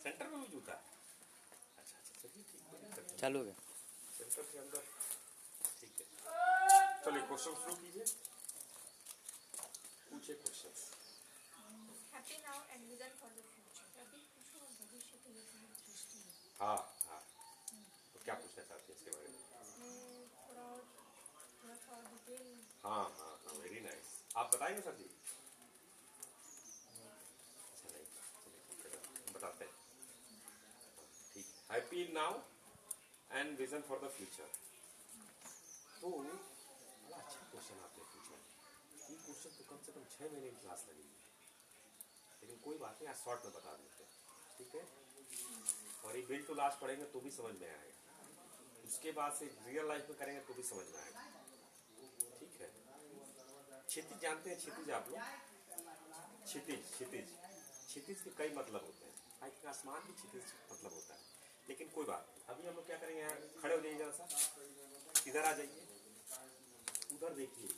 Centre में भी जूता है? अच्छा अच्छा चलिए ठीक है, चालू है सेंटर के अंदर ठीक है। चलिए क्वेश्चन शुरू कीजिए, पूछे question. Happy now and vision for the future. अभी पूछो भविष्य के लिए तुम्हें दृष्टि है। हाँ हाँ, तो क्या पूछना चाहते हैं इसके बारे में? थोड़ा सा डिटेल। हाँ हाँ हाँ, वेरी नाइस। आप बताएंगे सर जी? अच्छा नहीं, चलिए हम बताते हैं। ठीक है, happy now and vision for the future. तो बड़ा अच्छा क्वेश्चन आपने पूछा। ये क्वेश्चन तो कम से कम 6 महीने की क्लास लगेगी, लेकिन कोई बात नहीं, आज शॉर्ट में बता देते हैं, ठीक है? और ये बिल्ड टू लास्ट पढ़ेंगे तो भी समझ में आएगा, उसके बाद से रियल लाइफ में करेंगे तो भी समझ में आएगा, ठीक है? क्षितिज जानते हैं? क्षितिज आप लोग? क्षितिज क्षितिज क्षितिज के कई मतलब होते हैं। आई थिंक आसमान भी क्षितिज मतलब होता है, लेकिन कोई बात नहीं। अभी हम लोग क्या करेंगे, यहाँ खड़े हो जाइए जरा सा, इधर आ जाइए, उधर देखिए,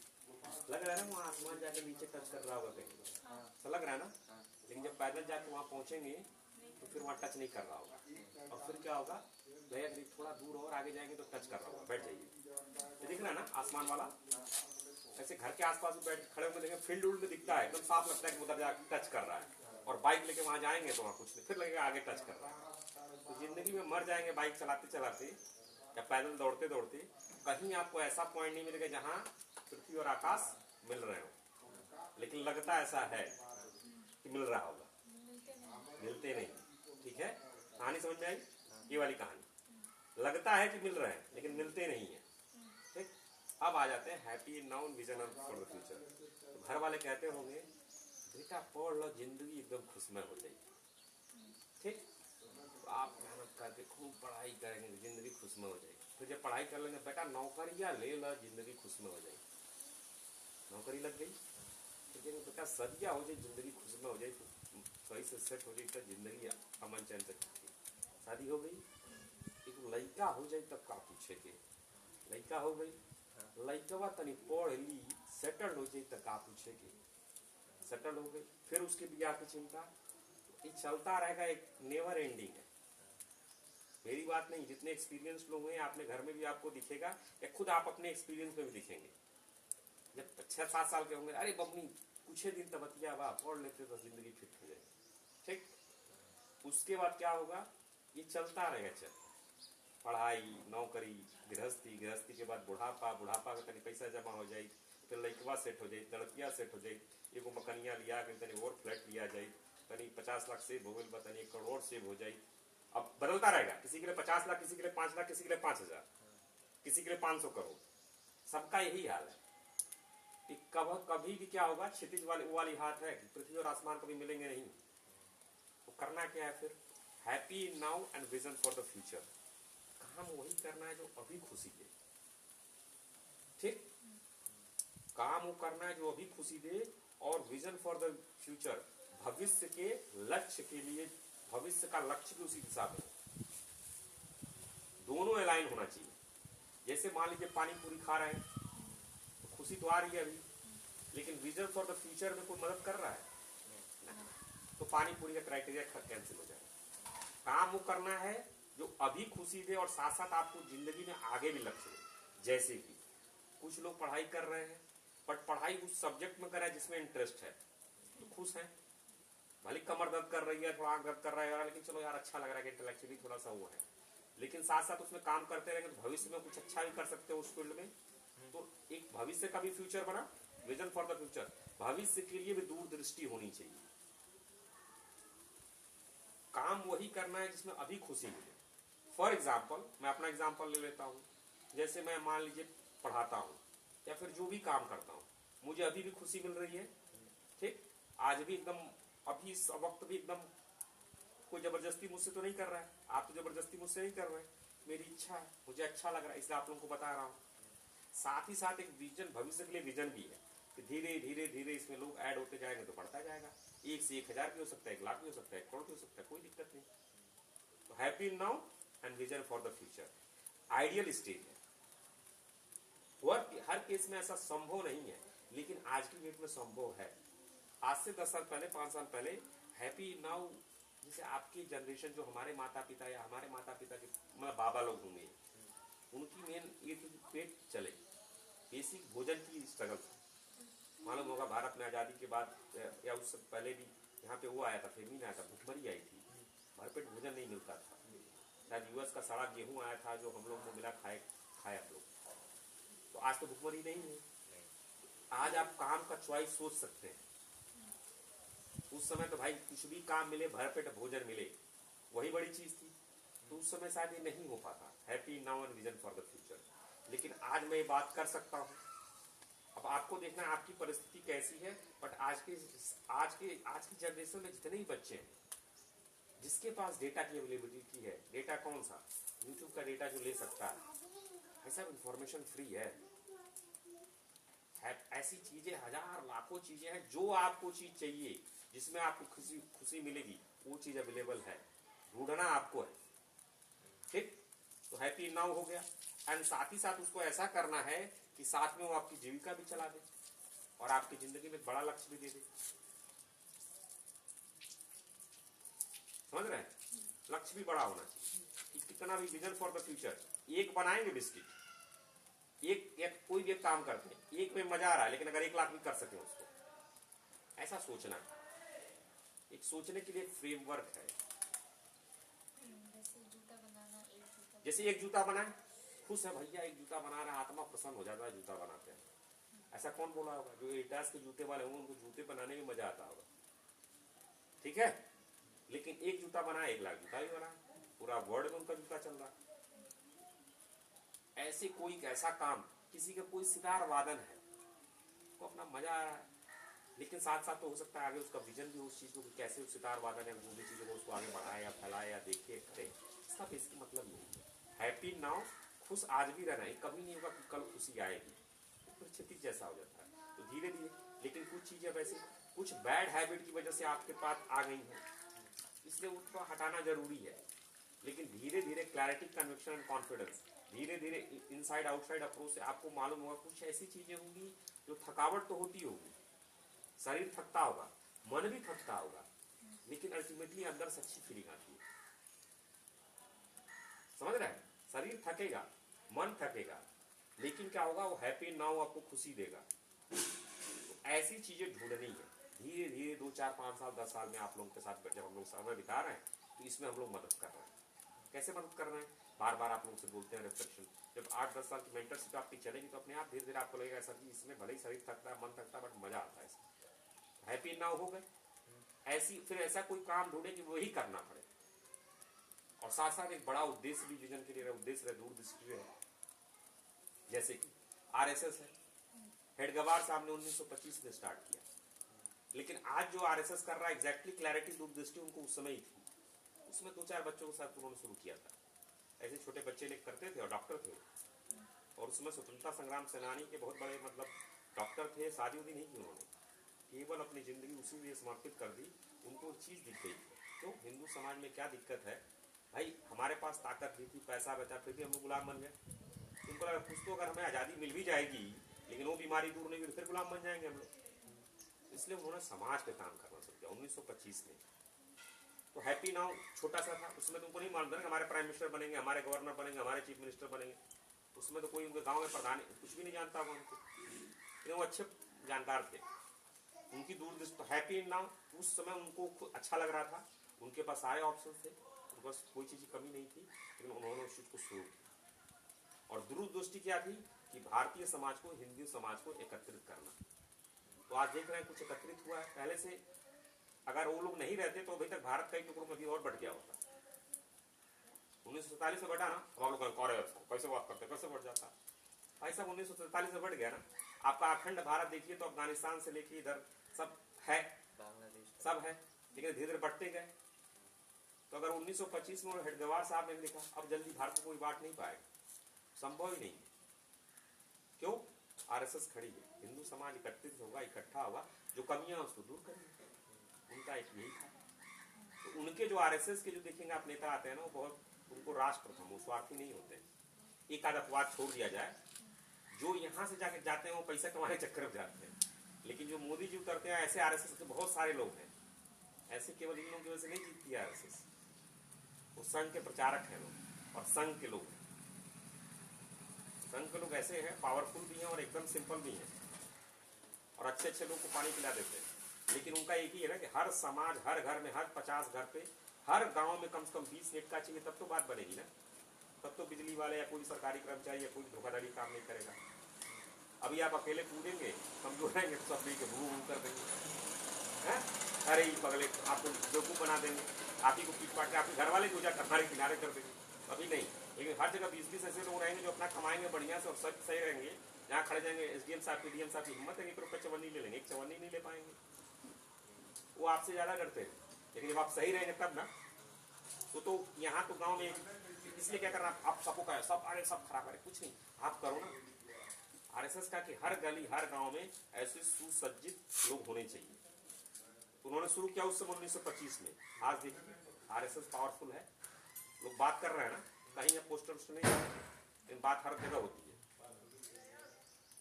लग रहा है ना वहाँ आसमान जाके नीचे टच कर रहा होगा कहीं, तो लग रहा है ना? लेकिन जब पैदल जाके वहाँ पहुँचेंगे तो फिर वहाँ टच नहीं कर रहा होगा, और फिर क्या होगा, भैया थोड़ा दूर और आगे जाएंगे तो टच कर रहा होगा। बैठ जाइए, ये दिख रहा है ना आसमान वाला? ऐसे घर के आसपास भी बैठ खड़े होकर देखें, फील्ड उल्ड में दिखता है, एकदम साफ लगता है कि उधर जाके टच कर रहा है। और बाइक लेके वहाँ जाएंगे तो वहाँ कुछ नहीं, फिर लगेगा आगे टच कर रहा है। तो जिंदगी में मर जाएंगे बाइक चलाते चलाते या पैदल दौड़ते दौड़ते, कहीं आपको ऐसा पॉइंट नहीं मिलेगा जहाँ पृथ्वी और आकाश मिल रहे हो, लेकिन लगता ऐसा है कि मिल रहा होगा, मिलते नहीं, ठीक है? कहानी समझ में आई? ये वाली कहानी, लगता है कि मिल रहे हैं लेकिन मिलते नहीं है, ठीक? अब आ जाते हैं happy now vision for the future. तो घर वाले कहते होंगे बेटा पढ़ लो, जिंदगी एकदम खुशमय हो जाएगी, ठीक? तो आप मेहनत करके खूब पढ़ाई करेंगे, जिंदगी खुशमय हो जाएगी। फिर जब पढ़ाई कर लेंगे, बेटा नौकरियां ले लो, जिंदगी खुशमय हो जाएगी। नौकरी लग गई, लेकिन बेटा सदिया हो जाए, जिंदगी खुशमय हो जाए, सही से सेट हो जाए, तो जिंदगी अमन चैन से काटी। शादी हो गई, एक लड़का हो जाए तब का पूछे के, लड़का हो गई, लड़कवा तनी पढ़ ली, सेटल हो जाए तब का पूछे के, सेटल हो गई, फिर उसके ब्याह की चिंता, ये चलता रहेगा, एक नेवर एंडिंग है। मेरी बात नहीं, जितने एक्सपीरियंस लोग हैं आपने घर में भी आपको दिखेगा, या खुद आप अपने एक्सपीरियंस में भी दिखेंगे। जब 6-7 साल के होंगे, अरे बबनी कुछ दिन तब बतिया वाह पढ़ लेते तो जिंदगी फिट हो जाए, ठीक? उसके बाद क्या होगा, ये चलता रहेगा, चल पढ़ाई नौकरी गृहस्थी, गृहस्थी के बाद बुढ़ापा, बुढ़ापा का तनी पैसा जमा हो जाए, फिर लड़कवा सेट हो जाए, लड़किया सेट हो जाए, एगो मकनिया लिया के तनी और फ्लैट लिया जाए, तनी 50 लाख सेव हो गई, तनी 1 करोड़ सेव हो जाए। अब बदलता रहेगा, किसी के लिए 50 लाख, किसी के लिए 5 लाख, किसी के लिए 5,000, किसी के लिए 500 करोड़, सबका यही हाल है। कभी भी क्या होगा, क्षितिज वाली हाथ है कि पृथ्वी और आसमान कभी मिलेंगे नहीं। तो करना क्या है फिर, happy now and vision for the future. काम वही करना है जो अभी खुशी दे, ठीक? काम वो करना है जो अभी खुशी दे, और विजन फॉर द फ्यूचर, भविष्य के लक्ष्य के लिए, भविष्य का लक्ष्य भी उसी दिशा में, दोनों अलाइन होना चाहिए। जैसे मान लीजिए पानी पूरी खा रहे हैं तो खुशी तो आ रही है अभी, लेकिन विजन फॉर द फ्यूचर में कोई मदद कर रहा है नहीं, तो पानी पूरी का क्राइटेरिया कैंसिल हो जाएगा। काम वो करना है जो अभी खुशी दे और साथ साथ आपको जिंदगी में आगे भी लक्ष्य दे। जैसे कि कुछ लोग पढ़ाई कर रहे हैं, बट पढ़ाई उस सब्जेक्ट में कर रहे हैं जिसमें इंटरेस्ट है, तो खुश है, भले कमर दर्द कर रही है, थोड़ा आंख दर्द कर रहा है, लेकिन चलो यार अच्छा लग रहा है कि इंटेलेक्चुअली थोड़ा सा वो है, लेकिन साथ साथ उसमें काम करते रहेंगे तो भविष्य में कुछ अच्छा भी कर सकते हो उस फील्ड में। तो एक भविष्य का भी फ्यूचर बना, विजन फॉर द फ्यूचर, भविष्य के लिए भी दूरदृष्टि होनी चाहिए। काम वही करना है जिसमें अभी खुशी मिले। फॉर एग्जाम्पल, मैं अपना एग्जाम्पल ले लेता हूँ, जैसे मैं मान लीजिए पढ़ाता हूँ या फिर जो भी काम करता हूँ, मुझे अभी भी खुशी मिल रही है, ठीक? आज भी एकदम, अभी इस वक्त भी एकदम कोई जबरदस्ती मुझसे तो नहीं कर रहा है, आप तो जबरदस्ती मुझसे नहीं कर रहे हैं, मेरी इच्छा है, मुझे अच्छा लग रहा है, इसलिए आप लोगों को बता रहा हूँ। साथ ही साथ एक विजन, भविष्य के लिए विजन भी है कि धीरे धीरे धीरे इसमें लोग ऐड होते जाएंगे तो बढ़ता जाएगा, 1 से 1,000 भी हो सकता है, 1 लाख भी हो सकता है, 1 करोड़ भी हो सकता है, कोई दिक्कत नहीं। तो happy now and vision for the future ideal stage है। हर केस में ऐसा संभव नहीं है, लेकिन आज की डेट में संभव है। आज से 10 साल पहले, 5 साल पहले हैप्पी नाउ जैसे आपकी जनरेशन जो हमारे माता पिता या हमारे माता पिता के मतलब बाबा लोग होंगे, उनकी मेन ये थी कि पेट चले, बेसिक भोजन की स्ट्रगल था। मालूम होगा भारत में आज़ादी के बाद या उससे पहले भी यहाँ पे वो आया था, फेमिन आया था, भुखमरी आई थी, भरपेट भोजन नहीं मिलता था। शायद यूएस का सड़ा गेहूं आया था जो हम लोग को मिला, खाए आप लोग। तो आज तो भुखमरी नहीं है। आज आप काम का चॉइस सोच सकते हैं। उस समय तो भाई कुछ भी काम मिले, भरपेट भोजन मिले, वही बड़ी चीज थी। तो उस समय शायद ये नहीं हो पाता। Happy now and vision for the future. लेकिन आज मैं ये बात कर सकता हूँ। अब आपको देखना है आपकी परिस्थिति कैसी है। बट आज की जनरेशन में जितने ही बच्चे हैं जिसके पास डेटा की अवेलेबिलिटी है, डेटा कौन सा, यूट्यूब का डेटा जो ले सकता है, ऐसा इंफॉर्मेशन फ्री है। ऐसी चीजें हजार लाखों चीजें हैं, जो आपको चीज चाहिए जिसमें आपको खुशी मिलेगी, वो चीज अवेलेबल है, ढूंढना आपको है। ठीक, तो हैप्पी नाउ हो गया। एंड साथ ही साथ उसको ऐसा करना है कि साथ में वो आपकी जीविका भी चला दे और आपकी जिंदगी में बड़ा लक्ष्य भी दे दे। समझ रहे हैं? लक्ष्य भी बड़ा होना चाहिए कि कितना भी विजन फॉर द फ्यूचर। एक बनाएंगे बिस्किट, एक कोई भी एक काम करते हैं, एक में मजा आ रहा है, लेकिन अगर 1 लाख भी कर सके उसको, ऐसा सोचना है। एक सोचने के लिए फ्रेमवर्क है। जैसे एक जूता बनाए, खुश है भैया, एक जूता बना रहा है, आत्मा प्रसन्न हो जाता है जूता बनाते हैं। ऐसा कौन बोला होगा? जो एटास के जूते वाले होंगे उनको जूते बनाने में मजा आता होगा। ठीक है, लेकिन एक जूता बनाया 1 लाख जूता ही बना, पूरा वर्ल्ड में उनका जूता चल रहा। ऐसे कोई ऐसा काम, किसी का कोई सितार वादन है, तो अपना मजा आ रहा है, लेकिन साथ साथ तो हो सकता है आगे उसका विजन भी उस चीज को कैसे सितार वादन है, वो भी चीजों को उसको आगे बढ़ाए या फैलाए या देखे करे। इसका बेसिक मतलब यही है। हैप्पी नाउ, खुश आज भी रहना है। कभी नहीं होगा कि कल खुशी आएगी, फिर क्षितिज जैसा हो जाता है। तो धीरे धीरे, लेकिन कुछ चीजें वैसे कुछ बैड हैबिट की वजह से आपके पास आ गई हैं, इसलिए उसको हटाना जरूरी है। लेकिन धीरे धीरे क्लैरिटी, कन्विक्शन एंड कॉन्फिडेंस, धीरे धीरे इनसाइड आउटसाइड अप्रोच से आपको मालूम होगा कुछ ऐसी चीजें होंगी जो थकावट तो होती होगी, शरीर थकता होगा, मन भी थकता होगा, लेकिन अल्टीमेटली अंदर से अच्छी फीलिंग आती है। समझ रहे हैं? शरीर थकेगा, मन थकेगा, लेकिन क्या होगा, वो हैप्पी नाउ आपको खुशी देगा। तो ऐसी चीजें ढूंढनी है धीरे धीरे। 2, 4, 5 साल 10 साल में आप लोगों के साथ जब हम लोग समय बिता रहे हैं, तो इसमें हम लोग मदद कर रहे हैं। कैसे मदद कर रहे हैं? बार बार आप लोग से बोलते हैं रिफ्लेक्शन। जब 8-10 साल की मेंटरशिप आपकी चलेगी तो अपने आप धीरे धीरे आपको लगेगा सर जी इसमें भले ही शरीर थकता है, मन थकता है, बट मजा आता है इसमें। हैप्पी नाउ हो गए। ऐसी फिर ऐसा कोई काम ढूंढे कि वही करना पड़े, और साथ साथ एक बड़ा उद्देश्य भी विजन के लिए उद्देश्य रहे, दूरदृष्टि रहे। जैसे कि आरएसएस है, हेडगेवार साहब ने 1925 में स्टार्ट किया, लेकिन आज जो आरएसएस कर रहा है एग्जैक्टली क्लैरिटी, दूरदृष्टि उनको उस समय ही थी। उसमें 2-4 बच्चों के साथ उन्होंने शुरू किया था। ऐसे छोटे बच्चे लोग करते थे और डॉक्टर थे, और उसमें स्वतंत्रता संग्राम सेनानी के बहुत बड़े मतलब डॉक्टर थे। शादी उदी नहीं की उन्होंने, केवल अपनी जिंदगी उसी लिए समर्पित कर दी। उनको चीज दिख गई। तो हिंदू समाज में क्या दिक्कत है भाई, हमारे पास ताकत भी थी, पैसा बचा, फिर भी हम लोग गुलाम बन गए। उनको लगा कुछ तो अगर हमें आजादी मिल भी जाएगी, लेकिन वो बीमारी दूर नहीं हुई, फिर गुलाम बन जाएंगे हम लोग। इसलिए उन्होंने समाज पे काम करना शुरू किया 1925 में। तो हैप्पी नाउ छोटा सा था, उसमें तुमको नहीं मालूम था कि हमारे प्राइम मिनिस्टर बनेंगे, हमारे गवर्नर बनेंगे, हमारे चीफ मिनिस्टर बनेंगे। उसमें तो कोई उनके गांव में प्रधान कुछ भी नहीं जानता होगा उनको, लेकिन वो अच्छे जानकार थे। उनकी दूरदृष्टि। हैप्पी नाउ उस समय उनको अच्छा लग रहा था, उनके पास सारे ऑप्शन थे, उनके पास कोई चीज की कमी नहीं थी, लेकिन उन्होंने उस चीज को शुरू किया। और दूरदृष्टि क्या थी कि भारतीय समाज को, हिंदू समाज को एकत्रित करना। तो आज देख रहे हैं कुछ एकत्रित हुआ है। पहले से अगर वो लोग नहीं रहते तो अभी तक भारत कई टुकड़ों में भी और बढ़ गया होता। 1947 से बढ़ा ना, अब आप लोग कैसे बात करते, कैसे बढ़ जाता भाई साहब? 1947 से बढ़ गया ना। आपका अखंड भारत देखिए तो अफगानिस्तान से लेके इधर सब है, बांग्लादेश सब है, लेकिन धीरे धीरे बढ़ते गए। तो अगर 1925 में हेडगेवार साहब ने लिखा, अब जल्दी भारत को कोई बांट नहीं पाएगा, संभव ही नहीं। क्यों? आरएसएस खड़ी है, हिंदू समाज एकत्रित होगा, इकट्ठा होगा, जो कमियां उसको दूर करेंगे। उनका एक यही था। तो उनके जो आरएसएस के जो देखेंगे आप नेता आते हैं ना, वो बहुत, उनको राष्ट्र प्रथम, वो स्वार्थी नहीं होते। एक आध अपवाद छोड़ दिया जाए, जो यहाँ से जाके जाते हैं वो पैसा कमाने चक्कर में जाते हैं, लेकिन जो मोदी जी उतरते हैं, ऐसे आरएसएस के बहुत सारे लोग हैं, ऐसे केवल इन लोगों की वजह से नहीं जीतती है आरएसएस। वो संघ के प्रचारक हैं लोग, और संघ के लोग ऐसे हैं, पावरफुल भी हैं और एकदम सिंपल भी हैं, और अच्छे अच्छे लोग को पानी पिला देते हैं। लेकिन उनका एक ही है ना कि हर समाज, हर घर में, हर 50 घर पे, हर गांव में कम से कम 20 नेट का चाहिए, तब तो बात बनेगी ना। तब तो बिजली वाले या कोई सरकारी कर्मचारी या कोई धोखाधड़ी काम नहीं करेगा। अभी आप अकेले कूदेंगे, कमजोर रहेंगे तो सब मिलकर भू भू कर देंगे, हैं? अरे पगले, आपको बेवकूफ बना देंगे, आप ही को पीट पाट के आपके घर वाले को जाकर हमारे किनारे कर देंगे। अभी नहीं, लेकिन हर जगह 20-20 ऐसे लोग रहेंगे जो अपना कमाएंगे बढ़िया से और सब सही रहेंगे। जहाँ खड़े जाएंगे एसडीएम साहब, पीडीएम साहब की हिम्मत है 1 रुपये चवन्नी ले लेंगे, 1 चवन्नी नहीं ले पाएंगे, वो आपसे ज्यादा डरते हैं। लेकिन जब आप सही रहेंगे तब ना, तो यहाँ तो गांव में इसलिए क्या कर रहा है, आप सबको कहे सब, अरे सब खराब है, कुछ नहीं, आप करो ना। आरएसएस का कि हर गली, हर गांव में ऐसे सुसज्जित लोग होने चाहिए। उन्होंने शुरू किया उस समय 1925 में। आज देखिए आरएसएस पावरफुल है, लोग बात कर रहे हैं ना, कहीं अब पोस्टर नहीं, लेकिन बात हर जगह होती है।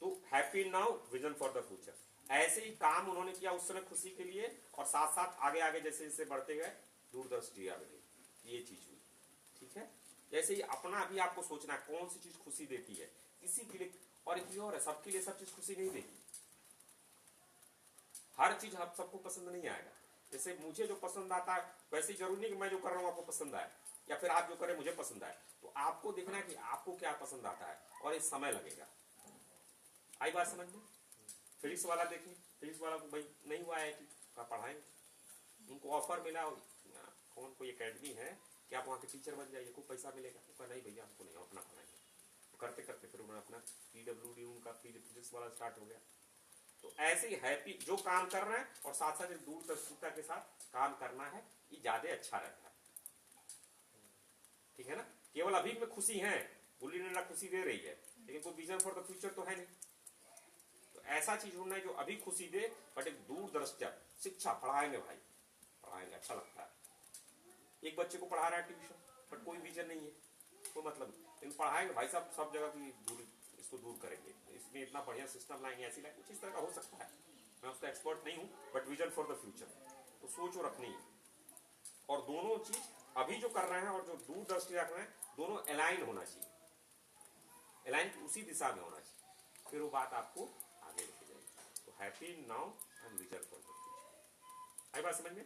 तो happy now, vision for the future, ऐसे ही काम उन्होंने किया उस समय खुशी के लिए, और साथ साथ आगे आगे जैसे जैसे बढ़ते गए दूरदर्शी आ गई, ये चीज हुई। ठीक है, जैसे ही अपना भी आपको सोचना है कौन सी चीज खुशी देती है किसी के लिए, और एक और है, सबके लिए सब चीज खुशी नहीं देती। हर चीज आप सबको पसंद नहीं आएगा। जैसे मुझे जो पसंद आता है वैसे जरूरी नहीं कि मैं जो कर रहा हूं आपको पसंद आए, या फिर आप जो करें मुझे पसंद आए। तो आपको देखना है कि आपको क्या पसंद आता है, और ये समय लगेगा। आई बात समझ में? फिजिक्स वाला देखिए, फिजिक्स वाला को भाई नहीं हुआ है कि पढ़ाएंगे, उनको ऑफर मिला, कौन कोई एकेडमी है कि आप वहाँ के टीचर बन जाइए, खूब पैसा मिलेगा। उसका नहीं भैया हमको नहीं, अपना पढ़ाएंगे। करते करते फिर उन्होंने अपना PWD उनका फिजिक्स वाला स्टार्ट हो गया। तो ऐसे ही हैप्पी जो काम कर रहे हैं, और साथ साथ दूरदर्शिता के साथ काम करना है, ये ज्यादा अच्छा रहता है। ठीक है ना, केवल अभी में खुशी है, गुल्ली डंडा खुशी दे रही है, लेकिन कोई विजन फॉर द फ्यूचर तो है नहीं। तो ऐसा चीज ढूंढना है जो अभी खुशी दे, बट एक दूरदर्शिता। शिक्षा पढ़ाएंगे भाई, पढ़ाएंगे, अच्छा लगता है। एक बच्चे को पढ़ा रहा है ट्यूशन, बट कोई विजन नहीं है, कोई मतलब नहीं, लेकिन पढ़ाएंगे भाई साहब, सब जगह की दूरी, इसको दूर करेंगे, इसमें इतना बढ़िया सिस्टम लाएंगे, ऐसी लाएंगे, कुछ इस तरह का हो सकता है। मैं उसका एक्सपर्ट नहीं हूं, but vision for the future तो सोच और रखनी है। और दोनों चीज अभी जो कर रहे हैं और जो दूरदृष्टि रख रहे हैं, दोनों अलाइन होना चाहिए, अलाइन उसी दिशा में होना चाहिए, फिर वो बात आपको आगे लेके जाएगी। तो happy now and vision for the future. आई बात समझ में?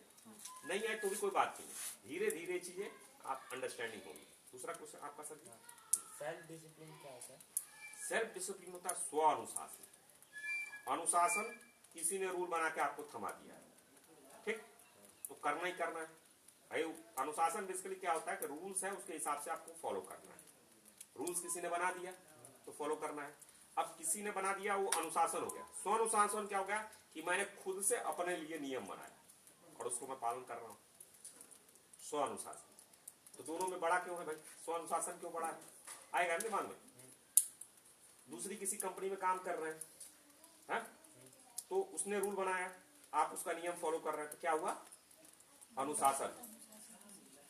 नहीं आए तो भी कोई बात नहीं, धीरे धीरे चीजें आप अंडरस्टैंडिंग होगी। दूसरा क्वेश्चन आपका सर, सेल्फ डिसिप्लिन क्या होता है? सेल्फ डिसिप्लिन होता है स्व अनुशासन। अनुशासन किसी ने रूल बना के आपको थमा दिया है, ठीक, तो करना ही करना है भाई। अनुशासन बेसिकली क्या होता है कि रूल्स है, उसके हिसाब से आपको फॉलो करना है। रूल्स किसी ने बना दिया तो फॉलो करना है। अब किसी ने बना दिया, वो अनुशासन हो गया। स्व अनुशासन क्या हो गया कि मैंने खुद से अपने लिए नियम बनाया और उसको मैं पालन कर रहा हूं, स्व अनुशासन। तो दोनों में बड़ा क्यों है भाई? स्व अनुशासन क्यों बड़ा है? आएगा दिमाग में। दूसरी किसी कंपनी में काम कर रहे हैं, है? तो उसने रूल बनाया, आप उसका नियम फॉलो कर रहे हैं, तो क्या हुआ? अनुशासन।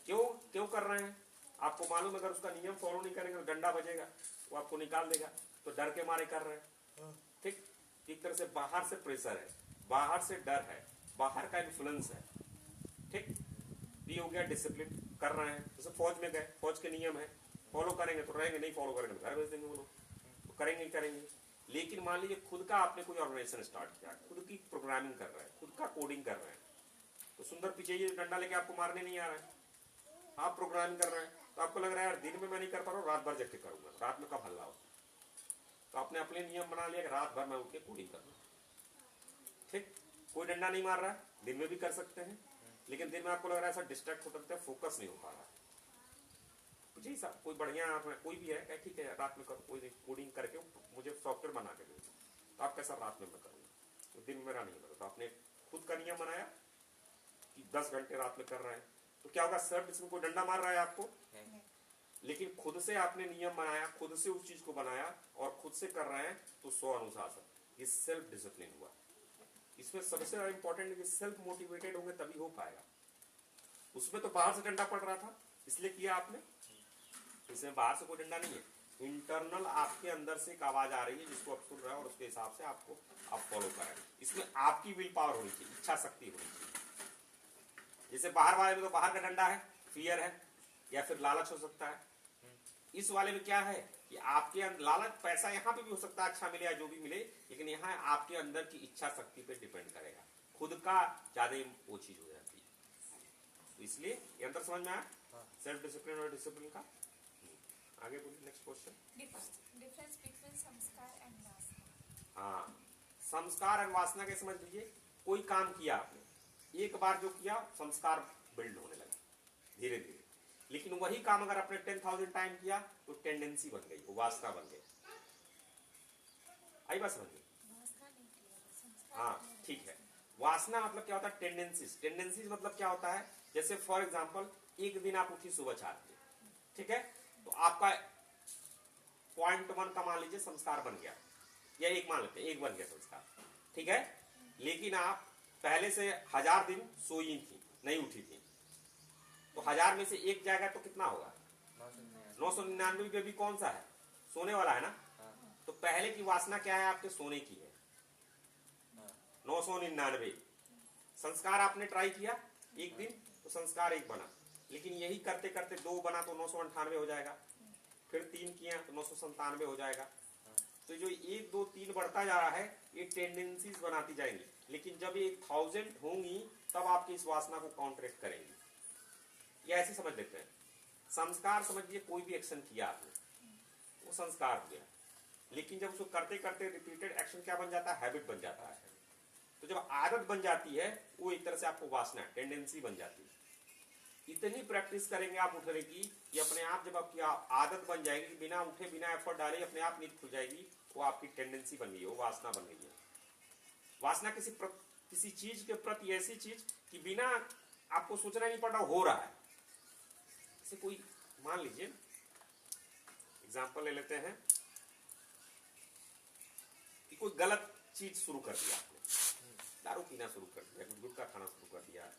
क्यों क्यों कर रहे हैं? आपको मालूम अगर उसका नियम फॉलो नहीं करेंगे तो डंडा बजेगा, वो आपको निकाल देगा, तो डर के मारे कर रहे हैं, ठीक। एक तरह से बाहर से प्रेशर है, बाहर से डर है, बाहर का इन्फ्लुएंस है, ठीक। ये हो गया डिसिप्लिन, कर रहे हैं। जैसे फौज में गए, फौज के नियम है, फॉलो करेंगे तो रहेंगे, नहीं फॉलो करेंगे तो घर भेज देंगे वो लोग, तो करेंगे ही करेंगे। लेकिन मान लीजिए खुद का आपने कोई ऑर्गेनाइजेशन स्टार्ट किया, खुद की प्रोग्रामिंग कर रहे हैं, खुद का कोडिंग कर रहे हैं, तो सुंदर पीछे ये डंडा लेके आपको मारने नहीं आ रहा है, आप प्रोग्रामिंग कर रहे हैं, तो आपको लग रहा है यार दिन में मैं नहीं कर पा रहा हूँ, रात भर जग के करूंगा, रात में कब हल्ला हो, तो आपने अपने नियम बना लिया कि रात भर मैं उठ के कोडिंग करूंगा, ठीक। कोई डंडा नहीं मार रहा है, दिन में भी कर सकते हैं, लेकिन दिन में आपको लग रहा है ऐसा डिस्ट्रैक्ट हो सकता है, फोकस नहीं हो पा रहा। जी साहब कोई बढ़िया कोई भी है, ठीक है रात में करो, कोई कोडिंग करके मुझे सॉफ्टवेयर बना के दो, तो आप कैसा रात में मैं करूंगा, तो दिन में मेरा नहीं होगा। तो आपने खुद का नियम बनाया कि 10 घंटे रात में कर रहे हैं, तो क्या होगा? सर इसमें कोई डंडा मार रहा है आपको, लेकिन खुद से आपने नियम बनाया, खुद से उस चीज को बनाया और खुद से कर रहे हैं, तो स्व अनुशासन, ये सेल्फ डिसिप्लिन हुआ। इसमें सबसे ज्यादा इंपॉर्टेंट है कि सेल्फ मोटिवेटेड होंगे तभी हो पाएगा। उसमें तो बाहर से डंडा पड़ रहा था इसलिए किया आपने, इसमें बाहर से कोई डंडा नहीं है, इंटरनल आपके अंदर से एक आवाज आ रही है जिसको आप सुन रहे हैं और उसके हिसाब से आपको आप फॉलो करें। इसमें आपकी विल पावर होनी चाहिए, इच्छा शक्ति होनी चाहिए, जैसे बाहर वाले में तो बाहर का डंडा है, फियर है या फिर लालच हो सकता है। इस वाले में क्या है कि आपके अंदर लालच, पैसा यहाँ पे भी हो सकता है अच्छा मिले या जो भी मिले, लेकिन यहाँ आपके अंदर की इच्छा शक्ति पे डिपेंड करेगा, खुद का ज्यादा वो चीज हो जाती है। तो इसलिए ये अंतर समझ में आया सेल्फ डिसिप्लिन और डिसिप्लिन का। आगे बोलिए, नेक्स्ट क्वेश्चन। डिफरेंस बिटवीन संस्कार एंड वासना। हाँ, संस्कार और वासना के समझ लीजिए, कोई काम किया आपने, एक बार जो किया संस्कार बिल्ड होने लगा धीरे धीरे, लेकिन वही काम अगर आपने 10,000 टाइम किया तो टेंडेंसी बन गई, वो वासना बन गई। आई बात समझ में? वासना नहीं किया, संस्कार हाँ किया। ठीक है। वासना मतलब क्या होता है? टेंडेंसीज। टेंडेंसीज मतलब क्या होता है? जैसे फॉर एग्जांपल एक दिन आप उठी सुबह 4 बजे, ठीक है, तो आपका पॉइंट 1 का मान लीजिए संस्कार बन गया, या एक मान लेते हैं, एक बन गया संस्कार, ठीक है, लेकिन आप पहले से 1000 दिन सोई थी, नहीं उठी थी, तो 1000 में से एक जाएगा तो कितना होगा? 999 भी कौन सा है? सोने वाला है ना। तो पहले की वासना क्या है? आपके सोने की है, 999। संस्कार आपने ट्राई किया एक दिन तो संस्कार 1 बना, लेकिन यही करते करते 2 बना तो 998 हो जाएगा, फिर 3 किया तो 997 हो जाएगा। तो जो 1 2 3 बढ़ता जा रहा है, ये टेंडेंसीज बनाती जाएंगी, लेकिन जब ये 1000 होंगी तब आपकी इस वासना को काउंटरेक्ट करेंगी। ये ऐसे समझ लेते हैं। संस्कार समझिए, कोई भी एक्शन किया आपने, वो संस्कार हो गया, लेकिन जब उसको करते करते रिपीटेड एक्शन क्या बन जाता है? हैबिट बन जाता है। तो जब आदत बन जाती है, वो एक तरह से आपको वासना, टेंडेंसी बन जाती है। इतनी प्रैक्टिस करेंगे आप उठने की कि अपने आप जब आपकी आदत बन जाएगी, बिना उठे बिना एफर्ट डाले अपने आप नींद खुल जाएगी, वो आपकी टेंडेंसी बन गई, वो वासना बन गई है। वासना किसी चीज के प्रति ऐसी चीज कि बिना आपको सोचना नहीं पड़ रहा, हो रहा है। जैसे कोई मान लीजिए, एग्जांपल ले लेते हैं कि कोई गलत चीज शुरू कर दिया आपने, दारू पीना शुरू कर दिया, गुटखा खाना शुरू कर दिया,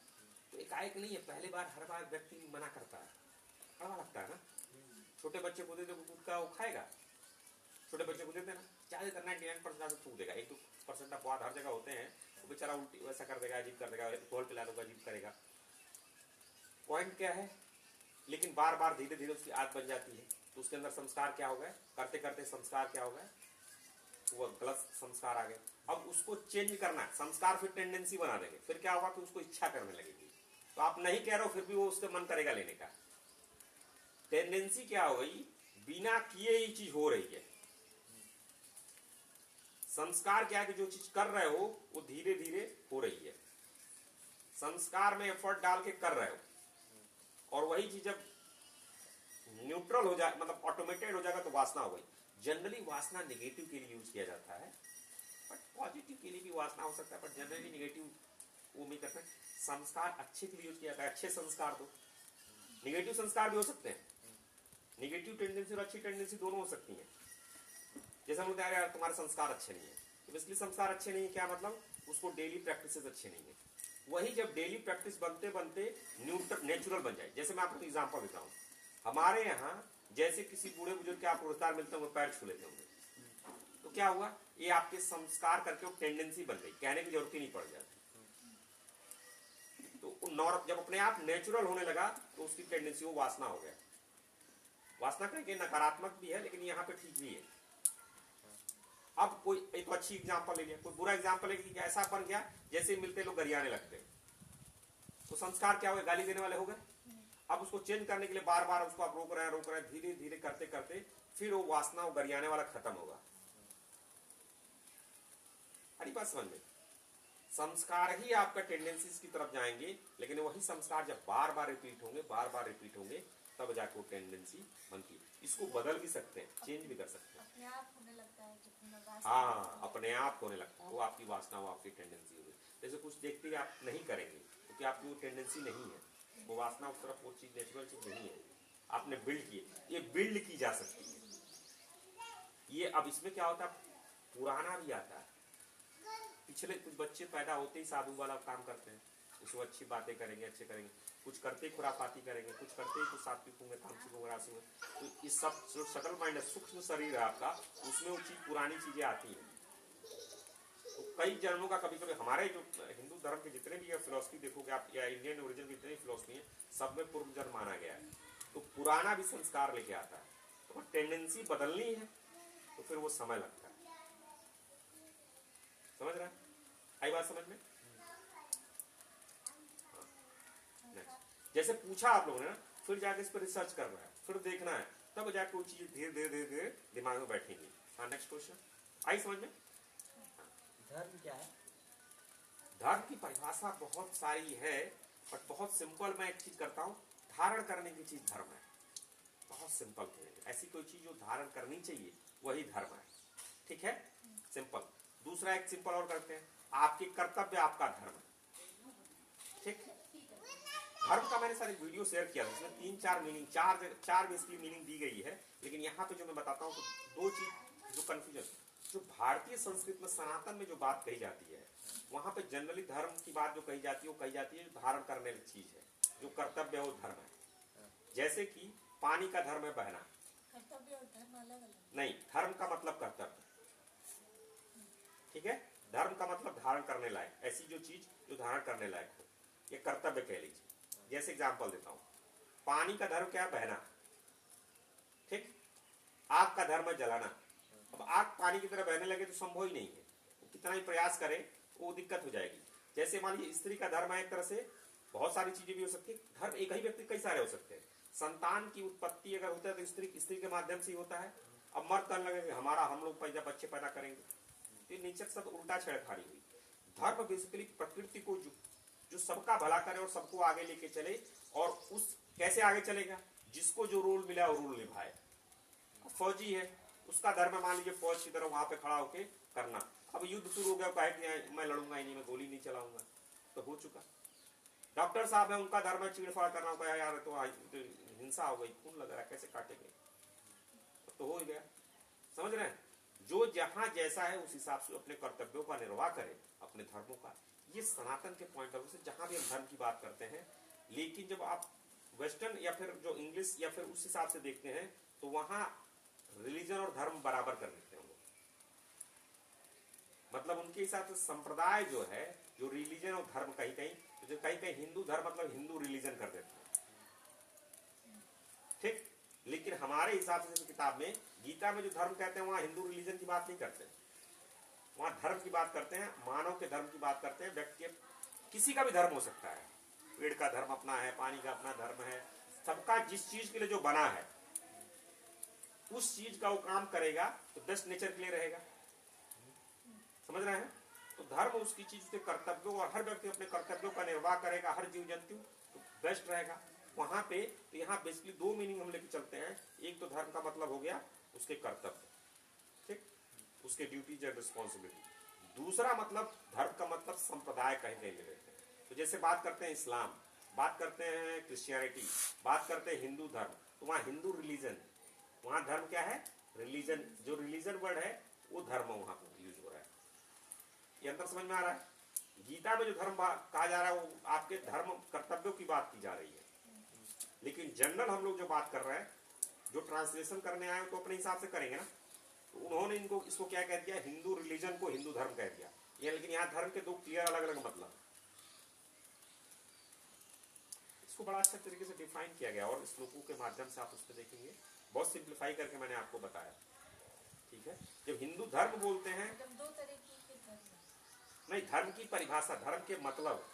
तो एकाएक नहीं है, पहले बार हर बार व्यक्ति मना करता है, कड़वा लगता है ना। छोटे बच्चे को दे दो गुटखा, वो खाएगा। छोटे बच्चे को दे देना, ज्यादातर 99% थूक देगा, 1-2% अपवाद हर जगह होते हैं, वो बेचारा उल्टी वैसा कर देगा, अजीब कर देगा, अल्कोहल पिला दूंगा अजीब करेगा। पॉइंट क्या है? लेकिन बार बार धीरे धीरे उसकी आदत बन जाती है, तो उसके अंदर संस्कार क्या हो गए? करते करते संस्कार क्या हो गए? वो गलत संस्कार आ गए। अब उसको चेंज करना है, संस्कार फिर टेंडेंसी बना देंगे, फिर क्या होगा कि उसको इच्छा करने लगेगी। तो आप नहीं कह रहे हो, फिर भी वो उसके मन करेगा लेने का। टेंडेंसी क्या हो गई? बिना किए ही चीज हो रही है। संस्कार क्या है कि जो चीज कर रहे हो वो धीरे धीरे हो रही है, संस्कार में एफर्ट डाल के कर रहे हो, और वही चीज जब न्यूट्रल हो जाए, मतलब ऑटोमेटेड हो जाएगा, तो वासना हो गई। जनरली वासना नेगेटिव के लिए यूज किया जाता है, बट पॉजिटिव के लिए भी वासना हो सकता है, बट जनरली नेगेटिव वो भी करते हैं। संस्कार अच्छे के लिए यूज किया जाता है, अच्छे संस्कार दो। नेगेटिव संस्कार भी हो सकते हैं, नेगेटिव टेंडेंसी और अच्छी टेंडेंसी दोनों हो सकती है। जैसे हम बता रहे हैं तुम्हारे संस्कार अच्छे नहीं है, तो इसलिए संस्कार अच्छे नहीं है क्या मतलब? उसको डेली प्रैक्टिस अच्छे नहीं है। वही जब डेली प्रैक्टिस बनते बनते नेचुरल बन जाए। जैसे मैं आपको एग्जांपल देता हूँ, हमारे यहाँ जैसे किसी बूढ़े बुजुर्ग के आप पुरस्कार मिलते होंगे, पैर छू लेते होंगे, तो क्या हुआ? ये आपके संस्कार करके वो टेंडेंसी बन गई, कहने की जरूरत ही नहीं पड़ जाती। तो जब अपने आप नेचुरल होने लगा तो उसकी टेंडेंसी वो वासना हो गया। वासना कहेंगे नकारात्मक भी है, लेकिन यहाँ पे ठीक भी है। अब कोई एक अच्छी एग्जांपल ले लिया, कोई बुरा एग्जांपल ले लिया, ऐसा बन गया जैसे मिलते लोग गरियाने लगते, तो संस्कार क्या हो गए? गाली देने वाले हो गए। अब उसको चेंज करने के लिए बार बार उसको आप रोक रहे हैं, धीरे धीरे करते करते फिर वो वासना, वो गरियाने वाला खत्म होगा। हरी बात समझ में? संस्कार ही आपका टेंडेंसीज की तरफ जाएंगे, लेकिन वही संस्कार जब बार बार रिपीट होंगे तब जाके वो टेंडेंसी बनती है। इसको बदल भी सकते हैं, चेंज भी कर सकते हैं। अपने आप होने लगता है जब हाँ, अपने आप होने लगता है, वो आपकी वासना, वो आपकी टेंडेंसी होगी। जैसे कुछ देखते ही आप नहीं करेंगे क्योंकि आपकी वो टेंडेंसी नहीं है, वो वासना उस तरफ, वो चीज नेचुरल चीज नहीं है, आपने बिल्ड की। ये बिल्ड की जा सकती है। ये अब इसमें क्या होता है, पुराना भी आता है। पिछले कुछ बच्चे पैदा होते ही साधु वाला काम करते हैं, उसको अच्छी बातें करेंगे, अच्छे करेंगे, कुछ करते ही खुराफाती करेंगे, कुछ करते ही कुछ सात्विक होंगे, तामसिक होंगे, रासिक होंगे। तो इस सब जो सकल माइंड सूक्ष्म शरीर है आपका, उसमें वो चीज पुरानी चीजें आती हैं। तो कई जन्मों का कभी कभी हमारे जो हिंदू धर्म के जितने भी फिलोसफी देखोगे आप या इंडियन ओरिजिन की जितनी फिलोसफी है सब में पूर्व जन्म माना गया है। तो पुराना भी संस्कार लेके आता है, तो टेंडेंसी बदलनी है तो फिर वो समय लगता है। समझ रहे हैं? आई बात समझ में? हाँ। जैसे पूछा आप लोगों ने ना, फिर जाके इस पर रिसर्च करना है, फिर देखना है, तब जाके वो चीज धीरे धीरे धीरे धीरे दिमाग में बैठेगी। हाँ, नेक्स्ट क्वेश्चन आई समझ में? धर्म क्या है? धर्म की परिभाषा बहुत सारी है, बट बहुत सिंपल मैं एक चीज करता हूँ, धारण करने की चीज धर्म है। बहुत सिंपल है, ऐसी कोई चीज जो धारण करनी चाहिए वही धर्म है। ठीक है, सिंपल। दूसरा एक सिंपल और करते हैं, आपके कर्तव्य आपका धर्म है। ठीक, धर्म का मैंने सारी वीडियो शेयर किया, उसमें 3-4 मीनिंग, चार बेसिकली मीनिंग दी गई है, लेकिन यहाँ पे जो मैं बताता हूँ तो दो चीज जो कंफ्यूजन, जो भारतीय संस्कृति में सनातन में जो बात कही जाती है, वहां पे जनरली धर्म की बात जो कही जाती है वो कही जाती है धारण करने वाली चीज है, जो कर्तव्य है वो धर्म है। जैसे कि पानी का धर्म है बहना। कर्तव्य और धर्म अलग अलग नहीं, धर्म का मतलब कर्तव्य। ठीक है, धर्म का मतलब धारण करने लायक, ऐसी जो चीज जो धारण करने लायक हो, ये कर्तव्य कह लीजिए। जैसे एग्जांपल देता हूं, पानी का धर्म क्या है? बहना। ठीक, आग का धर्म है जलाना। अब आग पानी की तरह बहने लगे तो संभव ही नहीं है, कितना ही प्रयास करे वो दिक्कत हो जाएगी। जैसे मान लीजिए स्त्री का धर्म है एक तरह से, बहुत सारी चीजें भी हो सकती है, धर्म एक ही व्यक्ति कई सारे हो सकते हैं। संतान की उत्पत्ति अगर होता है तो स्त्री के माध्यम से ही होता है। अब मर्द कहने लगे हमारा हम लोग पैदा बच्चे पैदा करेंगे, तो नीचे सब उल्टा छेड़खानी हुई। धर्म बेसिकली प्रकृति को जो सबका भला करे और सबको आगे लेके चले, और उस कैसे आगे चलेगा? जिसको जो रोल मिला वो रोल निभाए। फौजी है, उसका धर्म मान लीजिए फौज की तरह वहां पे खड़ा होके करना। अब युद्ध शुरू हो गया, कहे कि मैं लड़ूंगा ही नहीं, मैं गोली नहीं चलाऊंगा, तो हो चुका। डॉक्टर साहब है, उनका धर्म है चीड़फाड़ करना होगा, यार तो हिंसा हो गई, खून लग रहा है, कैसे काटेंगे, तो हो ही गया। समझ रहे हैं? जो जहां जैसा है उस हिसाब से अपने कर्तव्यों का निर्वाह करे, अपने धर्मों का। ये सनातन के पॉइंट ऑफ व्यू से जहां भी हम धर्म की बात करते हैं, लेकिन जब आप वेस्टर्न या फिर जो इंग्लिश या फिर उस हिसाब से देखते हैं तो वहां रिलीजन और धर्म बराबर कर देते हैं लोग। मतलब उनके हिसाब से संप्रदाय जो है, जो रिलीजन और धर्म कहीं कहीं, जो कहीं कहीं हिंदू धर्म मतलब हिंदू रिलीजन कर देते हैं। ठीक, लेकिन हमारे हिसाब से किताब में गीता में जो धर्म कहते हैं वहां हिंदू रिलीजन की बात नहीं करते, वहां धर्म की बात करते हैं, मानव के धर्म की बात करते हैं। व्यक्ति किसी का भी धर्म हो सकता है, पेड़ का धर्म अपना है, पानी का अपना धर्म है, सबका जिस चीज के लिए जो बना है उस चीज का वो काम करेगा तो बेस्ट नेचर के लिए रहेगा। समझ रहे हैं? तो धर्म उसकी चीज के कर्तव्यों, और हर व्यक्ति अपने कर्तव्यों का निर्वाह करेगा, हर जीव जंतु तो बेस्ट रहेगा वहां पे। तो यहाँ बेसिकली दो मीनिंग हम लेके चलते हैं। एक तो धर्म का मतलब हो गया उसके कर्तव्य, ठीक, उसके ड्यूटीज एंड रिस्पॉन्सिबिलिटी। दूसरा मतलब धर्म का मतलब संप्रदाय कहीं कहीं ले लेते हैं। तो जैसे बात करते हैं इस्लाम, बात करते हैं क्रिश्चियनिटी, बात करते हैं हिंदू धर्म, तो वहां हिंदू रिलीजन, वहां धर्म क्या है? रिलीजन। जो रिलीजन वर्ड है वो धर्म वहां पर यूज हो रहा है। ये अंतर समझ में आ रहा है? गीता में जो धर्म कहा जा रहा है वो आपके धर्म कर्तव्यों की बात की जा रही है, लेकिन जनरल हम लोग जो बात कर रहे हैं, जो ट्रांसलेशन करने आए तो अपने हिसाब से करेंगे ना। तो उन्होंने इसको क्या कह दिया? हिंदू रिलीजन को हिंदू धर्म कह दिया। ये लेकिन यहाँ धर्म के दो क्लियर अलग अलग मतलब, इसको बड़ा अच्छा तरीके से डिफाइन किया गया, और श्लोकों के माध्यम से आप उस पर देखेंगे, बहुत सिंप्लीफाई करके मैंने आपको बताया। ठीक है, जब हिंदू धर्म बोलते हैं, दो तरीके के धर्म नहीं, धर्म की परिभाषा, धर्म के मतलब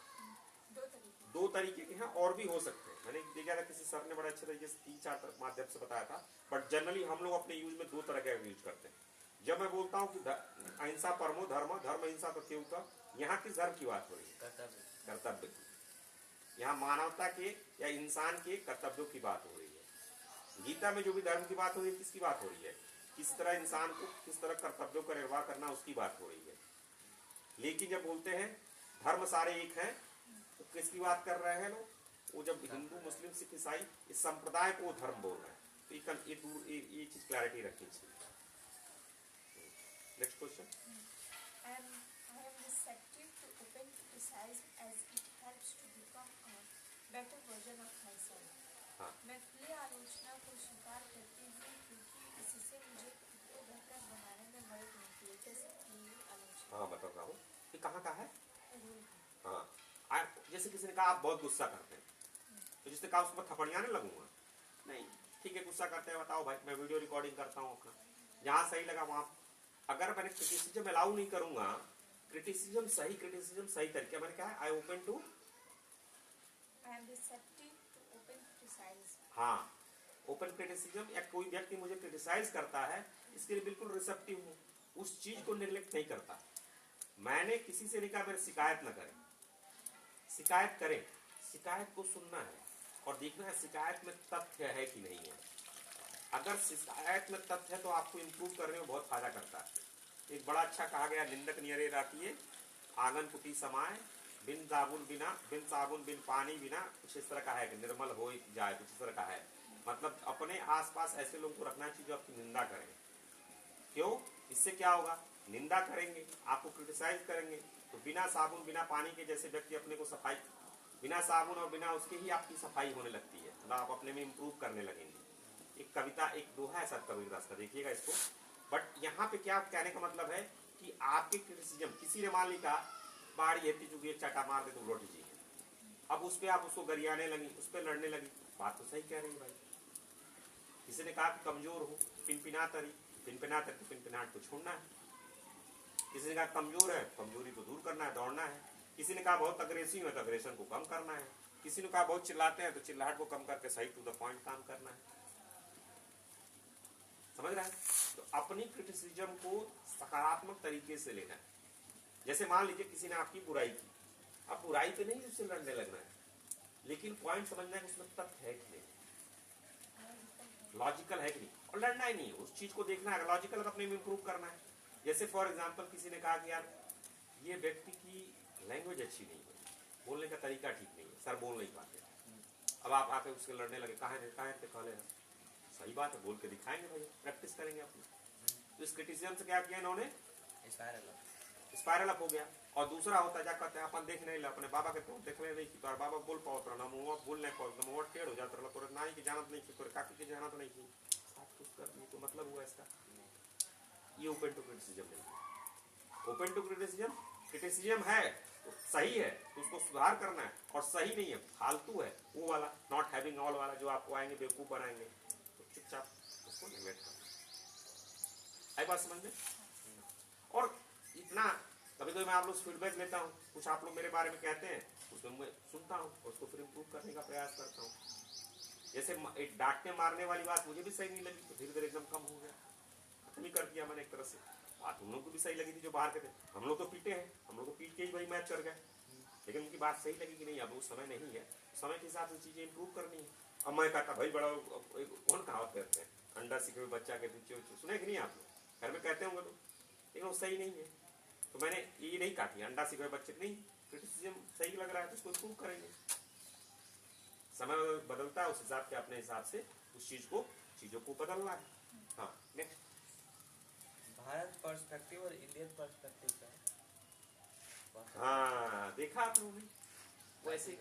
दो तरीके के हैं, और भी हो सकते हैं। मैंने देखा था किसी सर ने बड़े अच्छे तरीके से 3-4 माध्यम से बताया था, बट जनरली हम लोग अपने यूज में दो तरह का यूज करते हैं। जब मैं बोलता हूँ कि अहिंसा परमो धर्म, धर्म अहिंसा तथ्यता, यहाँ किस धर्म की बात हो रही है? कर्तव्य की। यहाँ मानवता के या इंसान के कर्तव्यों की बात हो रही है। गीता में जो भी धर्म की बात हो रही है, किसकी बात हो रही है? किस तरह इंसान को किस तरह कर्तव्यों का निर्वाह करना, उसकी बात हो रही है। लेकिन जब बोलते हैं धर्म सारे एक हैं, तो किसकी बात कर रहे हैं लोग? वो जब हिंदू मुस्लिम सिख ईसाई इस संप्रदाय को धर्म बोल रहे हैं, तो ये चीज क्लैरिटी रखनी चाहिए। Next question. I am receptive to open criticism as it helps to become a better version of myself. हाँ, मैं खुली आलोचना को स्वीकार करती हूँ क्योंकि इससे मुझे खुद को बेहतर बनाने में मदद मिलती है। जैसे कि आलोचना, हाँ, बता रहा हूँ। कहाँ का है? हाँ, जैसे किसी ने कहा आप बहुत गुस्सा करते हैं, तो जिसने कहा उसको थपड़ियाने लगूंगा नहीं। ठीक है, गुस्सा करते हैं, बताओ भाई, मैं वीडियो रिकॉर्डिंग करता हूँ अपना, जहां सही लगा वहां। अगर मैंने क्रिटिसिज्म अलाउ नहीं करूंगा, क्रिटिसिज्म सही तरीके, मैंने कहा I open to, I am receptive to open criticism. हाँ, ओपन क्रिटिसिज्म, या कोई व्यक्ति मुझे क्रिटिसाइज करता है, इसके लिए बिल्कुल रिसेप्टिव हूँ, उस चीज को निगलेक्ट नहीं करता। मैंने किसी से नहीं कहा मेरी शिकायत न करें, शिकायत करें, शिकायत को सुनना है और देखना है शिकायत में तथ्य है कि नहीं है। अगर शिकायत में तथ्य है तो आपको इम्प्रूव करने में बहुत फायदा करता है। एक बड़ा अच्छा कहा गया, निंदक नियरे रहती है आंगन कुटी समाये, बिन साबुन बिन पानी बिना, कुछ इस तरह का है कि निर्मल हो जाए, कुछ इस तरह का है। मतलब अपने आसपास ऐसे लोगों को रखना चाहिए जो आपकी निंदा करें। क्यों? इससे क्या होगा? निंदा करेंगे, आपको क्रिटिसाइज करेंगे, तो बिना साबुन बिना पानी के जैसे व्यक्ति अपने को सफाई, बिना साबुन और बिना उसके ही आपकी सफाई होने लगती है, मतलब आप अपने में इम्प्रूव करने लगेंगे। एक कविता, एक दोहा है सर कबीरदास का, देखिएगा इसको। बट यहाँ पे क्या कहने का मतलब है कि आपके क्रिटिसिज्म, किसी ने मान ली कहा बाढ़ ये चुकी है, चाटा मार दे तो लौट जी, अब उस पर आप उसको गरियाने लगी, उस पर लड़ने लगी, बात तो सही कह रही है भाई। किसी ने कहा कि कमजोर हो, पिनपिनाट को छोड़ना है। किसी ने कहा कमजोर है, कमजोरी को दूर करना है, दौड़ना है। किसी ने कहा बहुत अग्रेसिव है तो अग्रेशन को कम करना है। किसी ने कहा बहुत चिल्लाते हैं तो चिल्लाहट को कम करके सही टू द पॉइंट काम करना है। समझ रहे हैं? तो अपनी क्रिटिसिज्म को सकारात्मक तरीके से लेना है। जैसे मान लीजिए किसी ने आपकी बुराई की, अब बुराई पे नहीं उससे लड़ने लगना है, लेकिन पॉइंट समझना है कि उसमें तथ्य है कि नहीं, लॉजिकल है कि नहीं, और लड़ना ही नहीं है, उस चीज को देखना है, लॉजिकल अपने में इंप्रूव करना है। जैसे फॉर एग्जांपल किसी ने कहा कि यार ये व्यक्ति की लैंग्वेज अच्छी नहीं है, बोलने का तरीका ठीक नहीं है, सर बोल नहीं पाते। अब आप आके उसके लड़ने लगे, कहा है सही बात है, बोल के दिखाएंगे भाई, प्रैक्टिस करेंगे अपनी। तो इस क्रिटिसिज्म से क्या किया इन्होंने? स्पाइरल अप हो गया। और दूसरा होता जा करते अपन देख नहीं ला, अपने बाबा के तो देखने नहीं की, तो बाबा बोल पाओ तो ना मुंह बोल नहीं पाओ, मुंह टेढ़ हो जाता, तोरे नाई की जानत नहीं की, तोरे काकी की जानत नहीं की, आप कुछ कर दी तो मतलब हुआ इसका। ये ओपन टू क्रिटिसिज्म नहीं। ओपन टू क्रिटिसिज्म है तो सही है तो उसको सुधार करना है, और सही नहीं है, फालतू है वो वाला, नॉट हैविंग ऑल वाला, जो आपको आएंगे बेवकूफ बनाएंगे, तो चुपचाप उसको नेगलेक्ट करना। आई बात समझ में? और इतना कभी कभी मैं आप लोग से फीडबैक लेता हूँ, कुछ आप लोग मेरे बारे में कहते हैं, उसमें मैं सुनता हूँ और उसको फिर इम्प्रूव करने का प्रयास करता हूँ। जैसे एक डांटने मारने वाली बात मुझे भी सही नहीं लगी, तो धीरे धीरे एकदम कम हो गया, खत्म ही कर दिया मैंने एक तरह से। बात उन लोगों को भी सही लगी थी जो बाहर के थे, हम लोग तो पीटे हैं, हम लोग को पीट के ही वही मैच कर गए, लेकिन उनकी बात सही लगी कि नहीं, अब वो समय नहीं है, समय के हिसाब से चीजें इंप्रूव करनी है। अब मैं कहता भाई बड़ा, कौन कहावत करते हैं, अंडा सीखे हुए बच्चा के पीछे, सुने कि नहीं आप लोग, घर में कहते होंगे तो, लेकिन वो सही नहीं है। तो मैंने ये नहीं काटी अंडा सीखे हुए बच्चे नहीं, क्रिटिसिज्म सही लग रहा है तो उसको इंप्रूव करेंगे। समय बदलता है, उस हिसाब से अपने हिसाब से उस चीजों को बदलना है। हाँ, नेक्स्ट। भारत पर्सपेक्टिव और इंडियन पर्सपेक्टिव का है। हाँ, देखा आप लोगों ने, वो ऐसे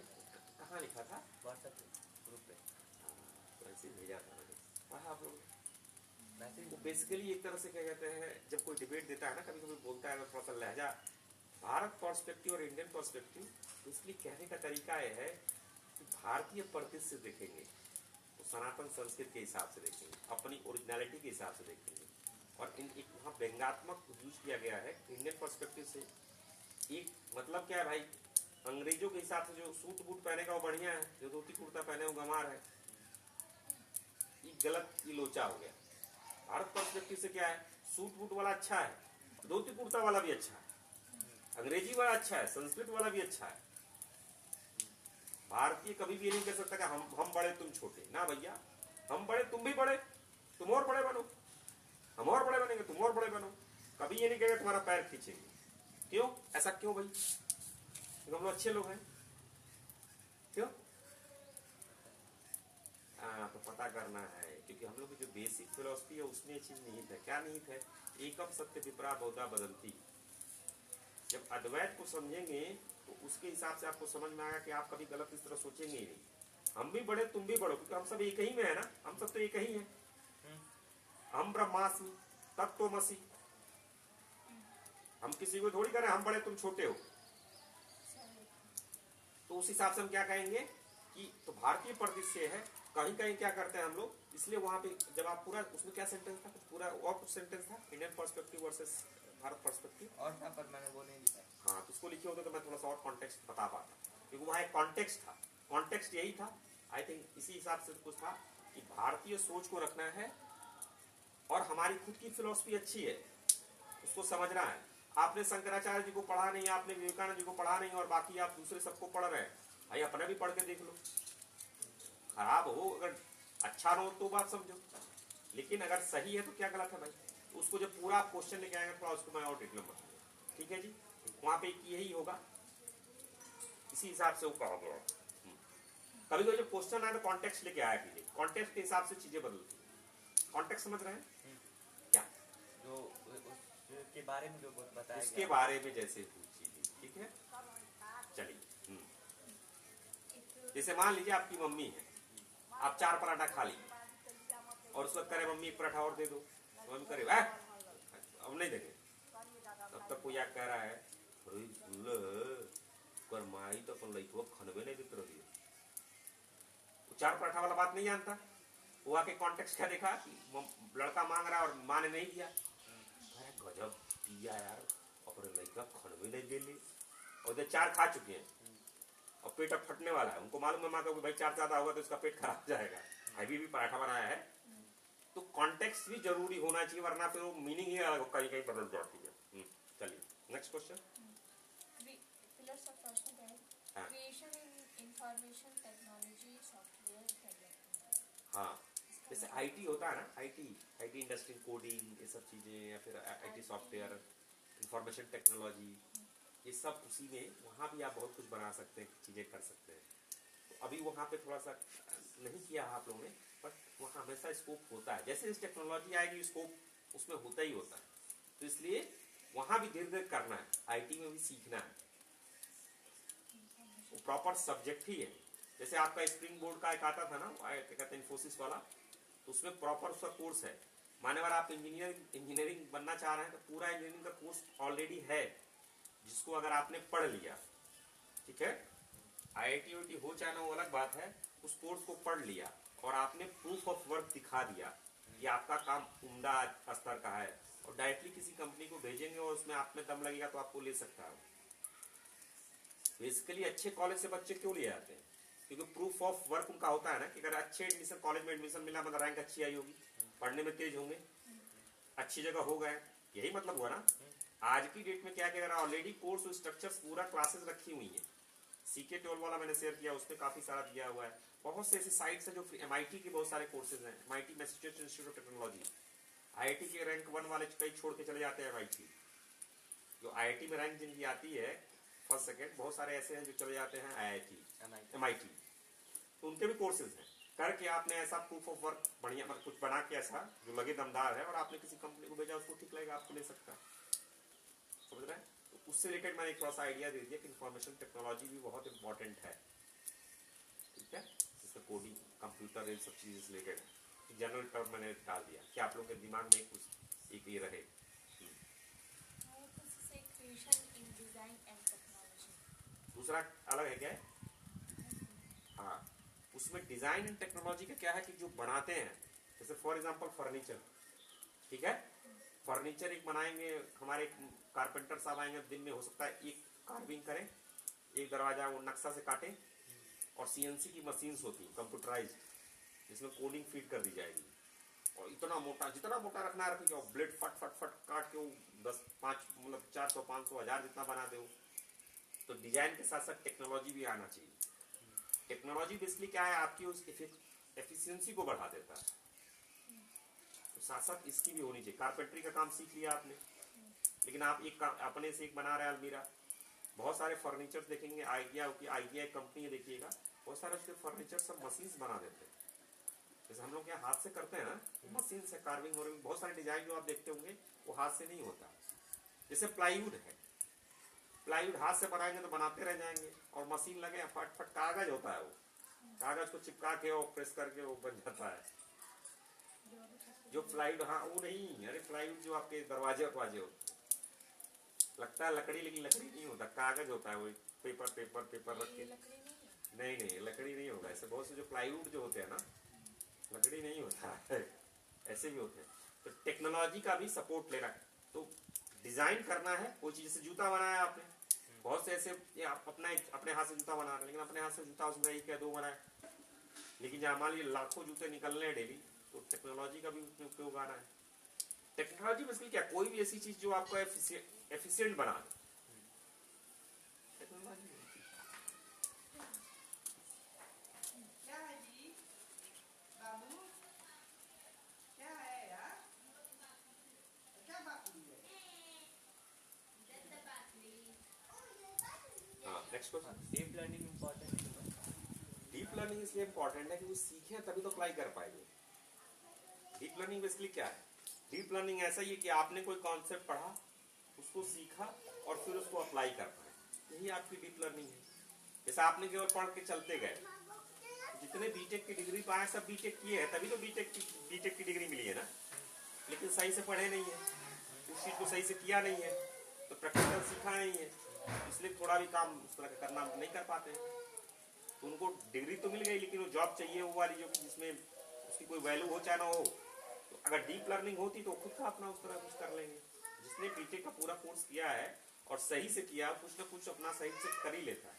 कहाँ लिखा था? व्हाट्सएप ग्रुप पे वैसे भेजा था मैंने, पढ़ा आप लोगों ने? मैसेज। वो बेसिकली एक तरह से क्या कहते हैं, जब कोई डिबेट देता है ना, कभी कभी बोलता है थोड़ा सा लहजा, भारत पर्सपेक्टिव और इंडियन पर्सपेक्टिव, इसलिए कहने का तरीका यह है कि भारतीय परिदृश्य से देखेंगे तो सनातन संस्कृति के हिसाब से देखेंगे, अपनी ओरिजिनलिटी के हिसाब से देखेंगे, और एक वहाँ व्यंग्यात्मक यूज किया गया है इंडियन पर्सपेक्टिव से। एक मतलब क्या है भाई, अंग्रेजों के हिसाब से जो सूट बूट पहनेगा वो बढ़िया है, जो धोती कुर्ता पहने वो गंवार है, ये गलत, ये लोचा हो गया। भारत पर्सपेक्टिव से क्या है, सूट बूट वाला अच्छा है, धोती कुर्ता वाला भी अच्छा है, अंग्रेजी वाला अच्छा है, संस्कृत वाला भी अच्छा है। भारतीय कभी भी ये नहीं कह सकता कि हम बड़े तुम छोटे, ना भैया, हम बड़े तुम भी बड़े, तुम और बड़े बनो, हम और बड़े बनेंगे, तुम और बड़े बनो। कभी ये नहीं कहेगा तुम्हारा पैर खींचेंगे। क्यों? ऐसा क्यों भाई? क्योंकि हम लोग अच्छे लोग हैं। क्यों? तो पता करना है, क्योंकि हम लोग की जो बेसिक फिलोसफी है उसमें ये चीज निहित है। क्या निहित है? एकम सत्य विपरा बहुधा बदलती। जब अद्वैत को समझेंगे तो उसके हिसाब से आपको समझ में आएगा कि आप कभी गलत इस तरह सोचेंगे ही नहीं। हम भी बड़े तुम भी बड़ो, क्योंकि हम सब एक ही में है ना, हम सब तो एक ही है। हम ब्रह्मास्मि तत्त्वमसि, हम किसी को थोड़ी करें हम बड़े तुम छोटे हो, तो उस हिसाब से हम क्या कहेंगे कि तो भारतीय परिदृश्य है। कहीं कहीं क्या करते हैं हम लोग, इसलिए वहां पे जब आप पूरा उसमें क्या सेंटेंस था, पूरा और कुछ सेंटेंस था Indian perspective versus Bharat perspective, और था पर मैंने वो नहीं लिखा। हाँ तो उसको लिखे होते तो मैं थोड़ा सा और कॉन्टेक्स्ट बता पाता, क्योंकि वहाँ एक कॉन्टेक्स्ट था। कॉन्टेक्स्ट यही था, आई थिंक इसी हिसाब से कुछ था कि भारतीय सोच को रखना है और हमारी खुद की फिलॉसफी अच्छी है उसको समझना है। आपने शंकराचार्य जी को पढ़ा नहीं, आपने विवेकानंद जी को पढ़ा नहीं और बाकी आप दूसरे सबको पढ़ रहे हैं, भाई अपना भी पढ़ के देख लो। खराब हो अगर अच्छा ना हो तो बात समझो, लेकिन अगर सही है तो क्या गलत है भाई। उसको जब पूरा क्वेश्चन लेके आएंगे थोड़ा उसको मैं और डिटेल में बताऊंगा, ठीक है जी। वहां पे यही होगा, इसी हिसाब से वो कहोगे। कभी कभी जब क्वेश्चन आए तो कॉन्टेक्स्ट लेके आया कीजिए, कॉन्टेक्स्ट के हिसाब से चीजें बदलती है। कॉन्टेक्स्ट समझ रहे हैं क्या, जो उसके बारे में जो बताया उसके बारे में जैसे पूछिए, ठीक है। चलिए जैसे मान लीजिए आपकी मम्मी है, आप 4 पराठा खा ली और उस वक्त करे मम्मी 1 पराठा और दे दो, तो मम्मी करे अब नहीं देंगे, तब तक कोई कह रहा है माई तो अपन लइकवा खनबे नहीं देते रही, 4 पराठा वाला बात नहीं जानता। वो आके कॉन्टेक्स्ट क्या देखा कि लड़का मांग रहा और माँ ने नहीं दिया, अरे गजब दिया यार, अपने लड़का खनबे नहीं दे ली, और उधर 4 खा चुके हैं और पेट अब फटने वाला है। उनको मालूम है माँ का भाई 4 ज्यादा होगा तो इसका पेट खराब जाएगा, हैवी भी पराठा बनाया है। तो कॉन्टेक्स्ट भी जरूरी होना चाहिए, वरना फिर वो मीनिंग ही अलग कहीं कहीं बदल जाती है। चलिए नेक्स्ट क्वेश्चन। क्रिएशन इन इंफॉर्मेशन टेक्नोलॉजी सॉफ्टवेयर डेवलपमेंट। हाँ जैसे आईटी होता है ना, आईटी इंडस्ट्री, कोडिंग, ये सब चीजें, या फिर आईटी सॉफ्टवेयर, इंफॉर्मेशन टेक्नोलॉजी, ये सब उसी में, वहाँ भी आप बहुत कुछ बना सकते हैं, चीजें कर सकते हैं। तो अभी वहाँ पे थोड़ा सा नहीं किया आप लोगों ने, बट वहाँ हमेशा स्कोप होता है। जैसे इस टेक्नोलॉजी आएगी स्कोप उसमें होता ही होता है, तो इसलिए वहाँ भी धीरे धीरे करना है, आईटी में भी सीखना है, वो प्रॉपर सब्जेक्ट ही है। जैसे आपका स्प्रिंग बोर्ड का एक आता था ना, क्या कहते हैं इन्फोसिस वाला, तो उसमें प्रॉपर उसका कोर्स है। माने अगर आप इंजीनियरिंग बनना चाह रहे हैं तो पूरा इंजीनियरिंग का कोर्स ऑलरेडी है, जिसको अगर आपने पढ़ लिया, ठीक है, आईआईटी वाईटी हो चाहे ना वो अलग बात है, उस कोर्स को पढ़ लिया और आपने प्रूफ ऑफ वर्क दिखा दिया कि आपका काम उम्दा स्तर का है, और डायरेक्टली किसी कंपनी को भेजेंगे और उसमें आप में दम लगेगा तो आपको ले सकता है। बेसिकली अच्छे कॉलेज से बच्चे क्यों ले आते हैं, क्योंकि प्रूफ ऑफ वर्क उनका होता है ना, कि अगर अच्छे एडमिशन कॉलेज में एडमिशन मिला मतलब रैंक अच्छी आई होगी, पढ़ने में तेज होंगे, अच्छी जगह हो गए, यही मतलब हुआ ना। आज की डेट में क्या कह रहा है, ऑलरेडी कोर्स स्ट्रक्चर्स पूरा क्लासेस रखी हुई है। सीके टोल वाला मैंने शेयर किया, उसमें काफी सारा दिया हुआ है। बहुत से ऐसे साइट्स हैं जो एमआईटी के बहुत सारे कोर्सेज हैं, MIT Massachusetts institute of technology, IIT के रैंक 1 वाले कई छोड़ के चले जाते हैं एमआईटी। जो आईआईटी में रैंक जिनकी आती है फर्स्ट सेकंड, बहुत सारे ऐसे हैं जो चले जाते हैं आईआईटी एमआईटी, तो उनके भी कोर्सेज हैं। करके आपने ऐसा प्रूफ ऑफ वर्क बढ़िया मतलब कुछ बना के ऐसा जो लगे दमदार है, और आपने किसी कंपनी को भेजा, उसको ठीक लगेगा, आपको ले सकता है, समझ रहे हैं। तो उससे रिलेटेड मैंने एक थोड़ा सा आइडिया दे दिया कि इंफॉर्मेशन टेक्नोलॉजी भी बहुत इंपॉर्टेंट है, ठीक है, जैसे कोडिंग, कंप्यूटर, इन सब चीजें से रिलेटेड जनरल टर्म मैंने डाल दिया कि आप लोगों के दिमाग में कुछ एक ये रहे। दूसरा अलग है क्या है? हाँ, उसमें डिजाइन एंड टेक्नोलॉजी का क्या है कि जो बनाते हैं, जैसे फॉर एग्जांपल फर्नीचर, ठीक है, फर्नीचर एक बनाएंगे, हमारे कारपेंटर साहब आएंगे, दिन में हो सकता है एक कार्विंग करें, एक दरवाजा वो नक्शा से काटे, और सीएनसी की मशीन्स होती है कंप्यूटराइज, जिसमें कोडिंग फीड कर दी जाएगी, और इतना मोटा, जितना मोटा रखना है रखिए, और ब्लेड फट फट फट काट के वो 10-5 मतलब 400, 500, 1000 जितना बना दे। तो डिजाइन के साथ साथ टेक्नोलॉजी भी आना चाहिए। टेक्नोलॉजी बेसिकली क्या है, आपकी उस एफिशिएंसी को बढ़ा देता है, तो साथ साथ इसकी भी होनी चाहिए। कारपेंटरी का काम सीख लिया आपने, लेकिन आप एक अपने से एक बना रहे हैं अलमीरा, बहुत सारे फर्नीचर देखेंगे, आइडिया कंपनी है, देखिएगा बहुत सारे उसके फर्नीचर सब मशीन बना देते हैं। जैसे हम लोग क्या हाथ से करते हैं ना, मशीन से कार्विंग हो रही, बहुत सारे डिजाइन जो आप देखते होंगे वो हाथ से नहीं होता। जैसे प्लाईवुड है, प्लाईवुड हाथ से बनाएंगे तो बनाते रह जाएंगे, और मशीन लगे फट फट कागज होता है, वो कागज को चिपका के और प्रेस करके वो बन जाता है। जो प्लाईवुड, हाँ वो नहीं, अरे प्लाईवुड जो आपके दरवाजे होते हैं, लगता है लकड़ी, लेकिन लकड़ी नहीं होता, कागज होता है, वो पेपर पेपर पेपर रख के। ये लकड़ी नहीं है। नहीं नहीं, लकड़ी नहीं होगा। ऐसे बहुत से जो प्लाईवुड जो होते हैं ना, लकड़ी नहीं होता है, ऐसे भी होते हैं। तो टेक्नोलॉजी का भी सपोर्ट लेना है। तो डिजाइन करना है कोई चीज, से जूता बनाया आपने, बहुत से ऐसे ये आप अपने हाथ से जूता बना रहे हैं, लेकिन अपने हाथ से जूता उसमें एक या दो बनाए, लेकिन जहाँ मान लीजिए लाखों जूते निकलने हैं डेली, तो टेक्नोलॉजी का भी उपयोग आना है। टेक्नोलॉजी बेसिकली क्या, कोई भी ऐसी चीज जो आपको एफिशिएंट बना दे, टेक्नोलॉजी। क्या है जी बाबू, क्या है यार, क्या बात हुई है? हाँ, next question. Deep learning important है। डीप लर्निंग इसलिए इम्पोर्टेंट है कि वो सीखे तभी तो अप्लाई कर पाएंगे। डीप लर्निंग बेसिकली क्या है? डीप लर्निंग ऐसा ही है कि आपने कोई कॉन्सेप्ट पढ़ा, उसको सीखा और फिर उसको अप्लाई कर पाए, यही आपकी डीप लर्निंग है। जैसे आपने केवल पढ़ के चलते गए, जितने बीटेक की डिग्री पाए सब बीटेक किए हैं, तभी तो बीटेक की डिग्री मिली है ना, लेकिन सही से पढ़े नहीं है, उस चीज को सही से किया नहीं है, तो प्रैक्टिकल सीखा नहीं है, इसलिए थोड़ा भी काम उस तरह का करना नहीं कर पाते। तो उनको डिग्री तो मिल गई, लेकिन वो जॉब चाहिए वो वाली, जो जिसमें उसकी कोई वैल्यू हो चाहे ना हो। तो अगर डीप लर्निंग होती तो खुद का अपना उस तरह कुछ कर लेंगे। जिसने बीटेक का पूरा कोर्स किया है और सही से किया, कुछ ना कुछ अपना सही से कर ही लेता है।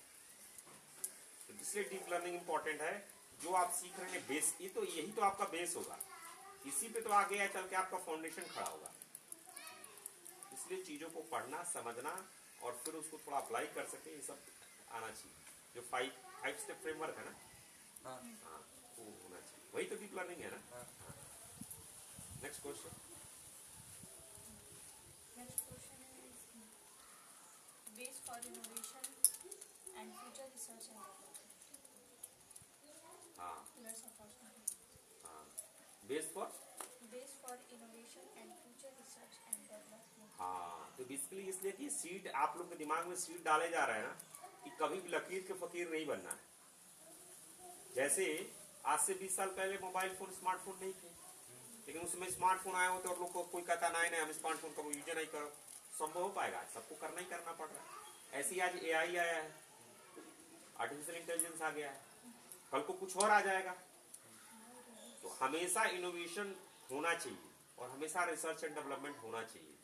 तो इसलिए डीप लर्निंग इंपॉर्टेंट है। जो आप सीख रहे हैं बेस, ये तो यही तो आपका बेस होगा, इसी पे तो आगे चल के आपका फाउंडेशन खड़ा होगा। इसलिए चीजों को पढ़ना, समझना और फिर उसको थोड़ा अप्लाई कर सके, ये सब आना चाहिए। जो फाइव स्टेप फ्रेमवर्क है ना, हाँ, वो होना चाहिए, वही तो डीप लर्निंग है ना। Next question. Next question is base for innovation and future research and development. हाँ Pillars of opportunity. हाँ, base for, Base for innovation and future research and development. हाँ, तो बेसिकली इसलिए कि सीड आप लोग के दिमाग में सीड डाले जा रहे हैं ना, कि कभी भी लकीर के फकीर नहीं बनना है। जैसे आज से 20 साल पहले मोबाइल फोन, स्मार्टफोन नहीं थे, लेकिन उसमें स्मार्टफोन आए होते और लोग को कोई कहता नहीं हम स्मार्टफोन का यूज नहीं करो, संभव हो पाएगा? सबको करना ही करना पड़ रहा है। ऐसे ही आज एआई आया है, आर्टिफिशियल इंटेलिजेंस आ गया है, कल को कुछ और आ जाएगा। तो हमेशा इनोवेशन होना चाहिए और हमेशा रिसर्च एंड डेवलपमेंट होना चाहिए।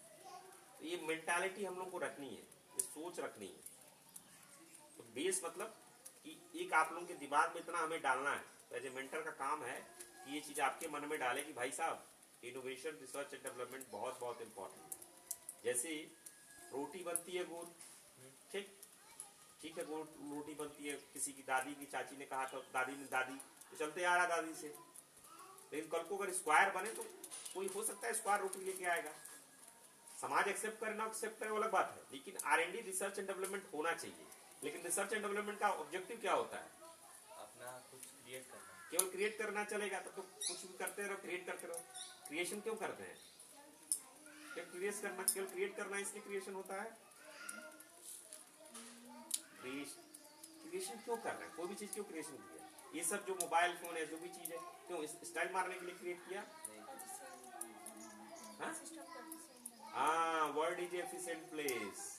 तो ये मेंटालिटी हम लोग को रखनी है, ये सोच रखनी है। तो बेस मतलब कि एक आप लोगों के दिमाग में इतना हमें डालना है, तो एज ए मेंटर का काम है कि ये चीज आपके मन में डाले कि भाई साहब इनोवेशन, रिसर्च एंड डेवलपमेंट बहुत बहुत इंपॉर्टेंट है। जैसे रोटी बनती है गोल, ठीक है, गोल रोटी बनती है, किसी की दादी की चाची ने कहा तो दादी तो चलते आ रहा दादी से, लेकिन कल को अगर स्क्वायर बने तो कोई हो सकता है स्क्वायर रोटी लेके आएगा। समाज एक्सेप्ट करे ना एक्सेप्ट करे वो अलग बात है, लेकिन R&D रिसर्च एंड डेवलपमेंट होना चाहिए। लेकिन रिसर्च एंड डेवलपमेंट का ऑब्जेक्टिव क्या होता है? अपना कुछ क्रिएट करना। केवल क्रिएट करना चलेगा तो कुछ भी करते रहो, क्रिएट करते रहो। क्रिएशन क्यों करते हैं? केवल क्रिएट करना इसलिए क्रिएशन होता है। क्रिएशन क्यों कर रहे हैं? कोई भी चीज क्यों क्रिएशन किया? ये सब जो मोबाइल फोन है, जो भी चीज है, क्यों स्टाइल मारने के लिए क्रिएट किया? हाँ, वर्ल्ड इज एफिशिएंट प्लेस।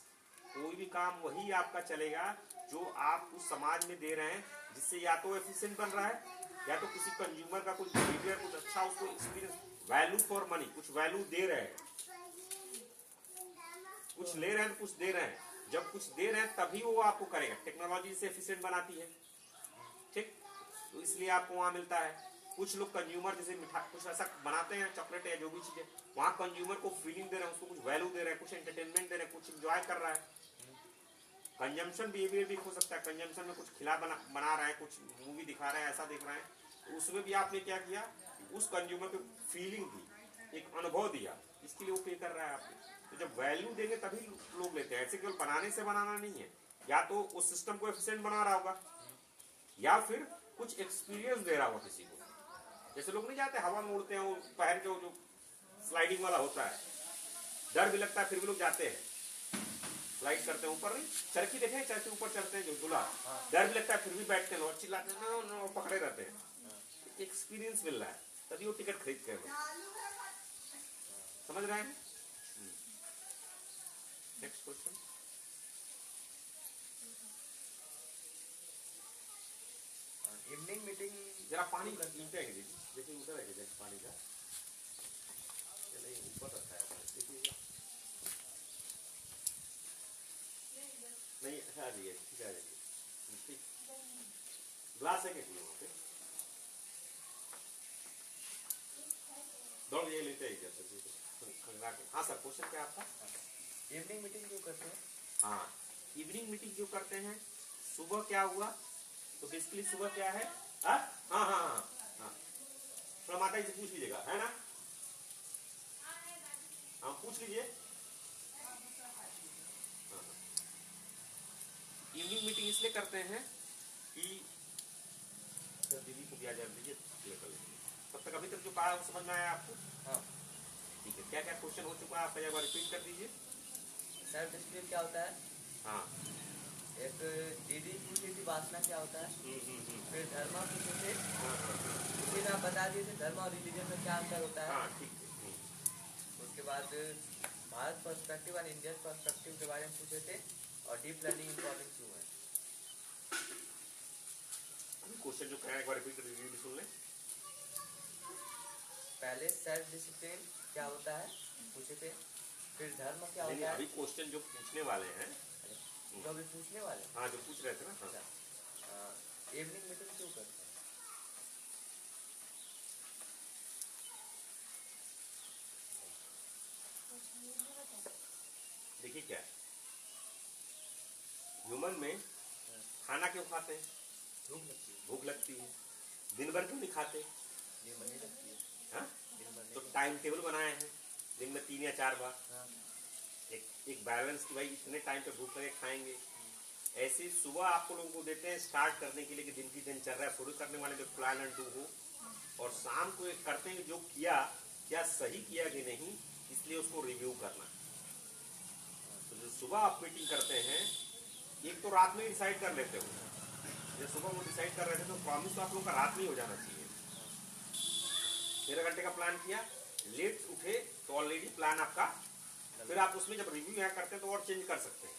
कोई भी काम वही आपका चलेगा जो आप उस समाज में दे रहे हैं, जिससे या तो एफिशिएंट बन रहा है या तो किसी कंज्यूमर का कुछ बिहेवियर, कुछ अच्छा उसको एक्सपीरियंस, वैल्यू फॉर मनी, कुछ वैल्यू दे रहे हैं, कुछ ले रहे हैं, कुछ दे रहे हैं। जब कुछ दे रहे हैं तभी वो आपको करेगा। टेक्नोलॉजी से एफिशिएंट बनाती है, ठीक, तो इसलिए आपको वहां मिलता है। कुछ लोग कंज्यूमर जैसे मिठाई कुछ ऐसा बनाते हैं, चॉकलेट या जो भी चीज है, वहां कंज्यूमर को फीलिंग दे रहे हैं, उसको कुछ वैल्यू दे रहे हैं, कुछ एंटरटेनमेंट दे रहे हैं, कुछ एंजॉय कर रहा है। कंजम्पशन बिहेवियर भी हो सकता है, कंजम्पशन में कुछ खिला बना रहा है, कुछ मूवी दिखा रहा है, ऐसा दिख रहा है, तो उसमें भी आपने क्या किया, उस कंज्यूमर को फीलिंग दी, एक अनुभव दिया, इसके लिए वो पे कर रहा है आपने। तो जब वैल्यू देंगे तभी लोग लेते हैं। ऐसे केवल बनाने से बनाना नहीं है, या तो उस सिस्टम को एफिशिएंट बना रहा होगा या फिर कुछ एक्सपीरियंस दे रहा होगा किसी को। जैसे लोग नहीं जाते हवा में उड़ते हैं, वो पहन के जो स्लाइडिंग वाला होता है, डर भी लगता है फिर भी लोग जाते हैं, स्लाइड करते हैं ऊपर, नहीं चरखी देखे, चरखी ऊपर चढ़ते हैं जो झूला, डर भी लगता है फिर भी बैठते हैं और चिल्लाते हैं, नो पकड़े रहते हैं। एक्सपीरियंस मिल रहा है तभी वो टिकट खरीदते हैं। समझ रहे हैं? Next question. इवनिंग मीटिंग जरा पानी नीचे आएंगे दीदी, देखिए उधर है जग पानी का, नहीं ऊपर रखा है पानी, देखिए नहीं अच्छा आ जाइए, ठीक आ जाइए, ठीक ग्लास है क्या वहाँ पे, दौड़ ये लेते आइए खंगा के। हाँ सर, क्वेश्चन क्या है आपका? इवनिंग मीटिंग क्यों करते हैं? हाँ, इवनिंग मीटिंग क्यों करते हैं? सुबह क्या हुआ, तो बेसिकली सुबह क्या है? हाँ हाँ हाँ हाँ हाँ, थोड़ा माता जी से पूछ लीजिएगा, है ना? हाँ पूछ लीजिए। इवनिंग मीटिंग इसलिए करते हैं कि सर दीदी को भी आ जाए दीजिए, कर लीजिए तब तक। अभी तक जो कहा समझ में आया आपको? हाँ ठीक है, क्या क्या क्वेश्चन हो चुका है आप एक बार रिपीट कर दीजिए। सेल्फ डिसिप्लिन क्या होता है? हाँ एक दीदी पूछी थी वासना क्या होता है, फिर धर्म पूछे थे, किसी ने आप बता दिए थे धर्म और रिलीजन में क्या अंतर होता है। हाँ ठीक है। उसके बाद भारत पर्सपेक्टिव और इंडियन पर्सपेक्टिव के बारे में पूछे थे, और डीप लर्निंग इम्पोर्टेंट क्यों है। क्वेश्चन जो कहा एक बार रिपीट रिव्यू सुन लें। पहले सेल्फ डिसिप्लिन क्या होता है पूछे थे, फिर धर्म क्या होता है। अभी क्वेश्चन जो पूछने वाले हैं, जो अभी पूछने वाले हैं। हाँ जो पूछ रहे थे ना। हाँ। अच्छा, इवनिंग मीटिंग क्यों करते हैं? देखिए क्या है, ह्यूमन में खाना क्यों खाते हैं? भूख लगती है। भूख लगती है। दिन भर क्यों नहीं खाते? दिन भर नहीं लगती है। हाँ? दिन भर तो नहीं। टाइम टेबल बनाए हैं, दिन में 3 या 4 बार, हाँ। एक बैलेंस की भाई इतने टाइम पे भूख लगे खाएंगे। ऐसे ही सुबह आपको लोगों को देते हैं स्टार्ट करने के लिए कि दिन की दिनचर्या शुरू करने वाले जो प्लान एंड डू हो, और शाम को एक करते हैं जो किया क्या सही किया कि नहीं, इसलिए उसको रिव्यू करना। तो जो सुबह आप मीटिंग करते हैं, एक तो रात में ही डिसाइड कर लेते हो। जब सुबह वो डिसाइड कर रहे थे तो प्रॉमिस तो आप लोगों का रात में ही हो जाना चाहिए। 13 घंटे का प्लान किया, लेट उठे तो ऑलरेडी प्लान आपका, फिर आप उसमें जब रिव्यू यहाँ करते हैं तो और चेंज कर सकते हैं।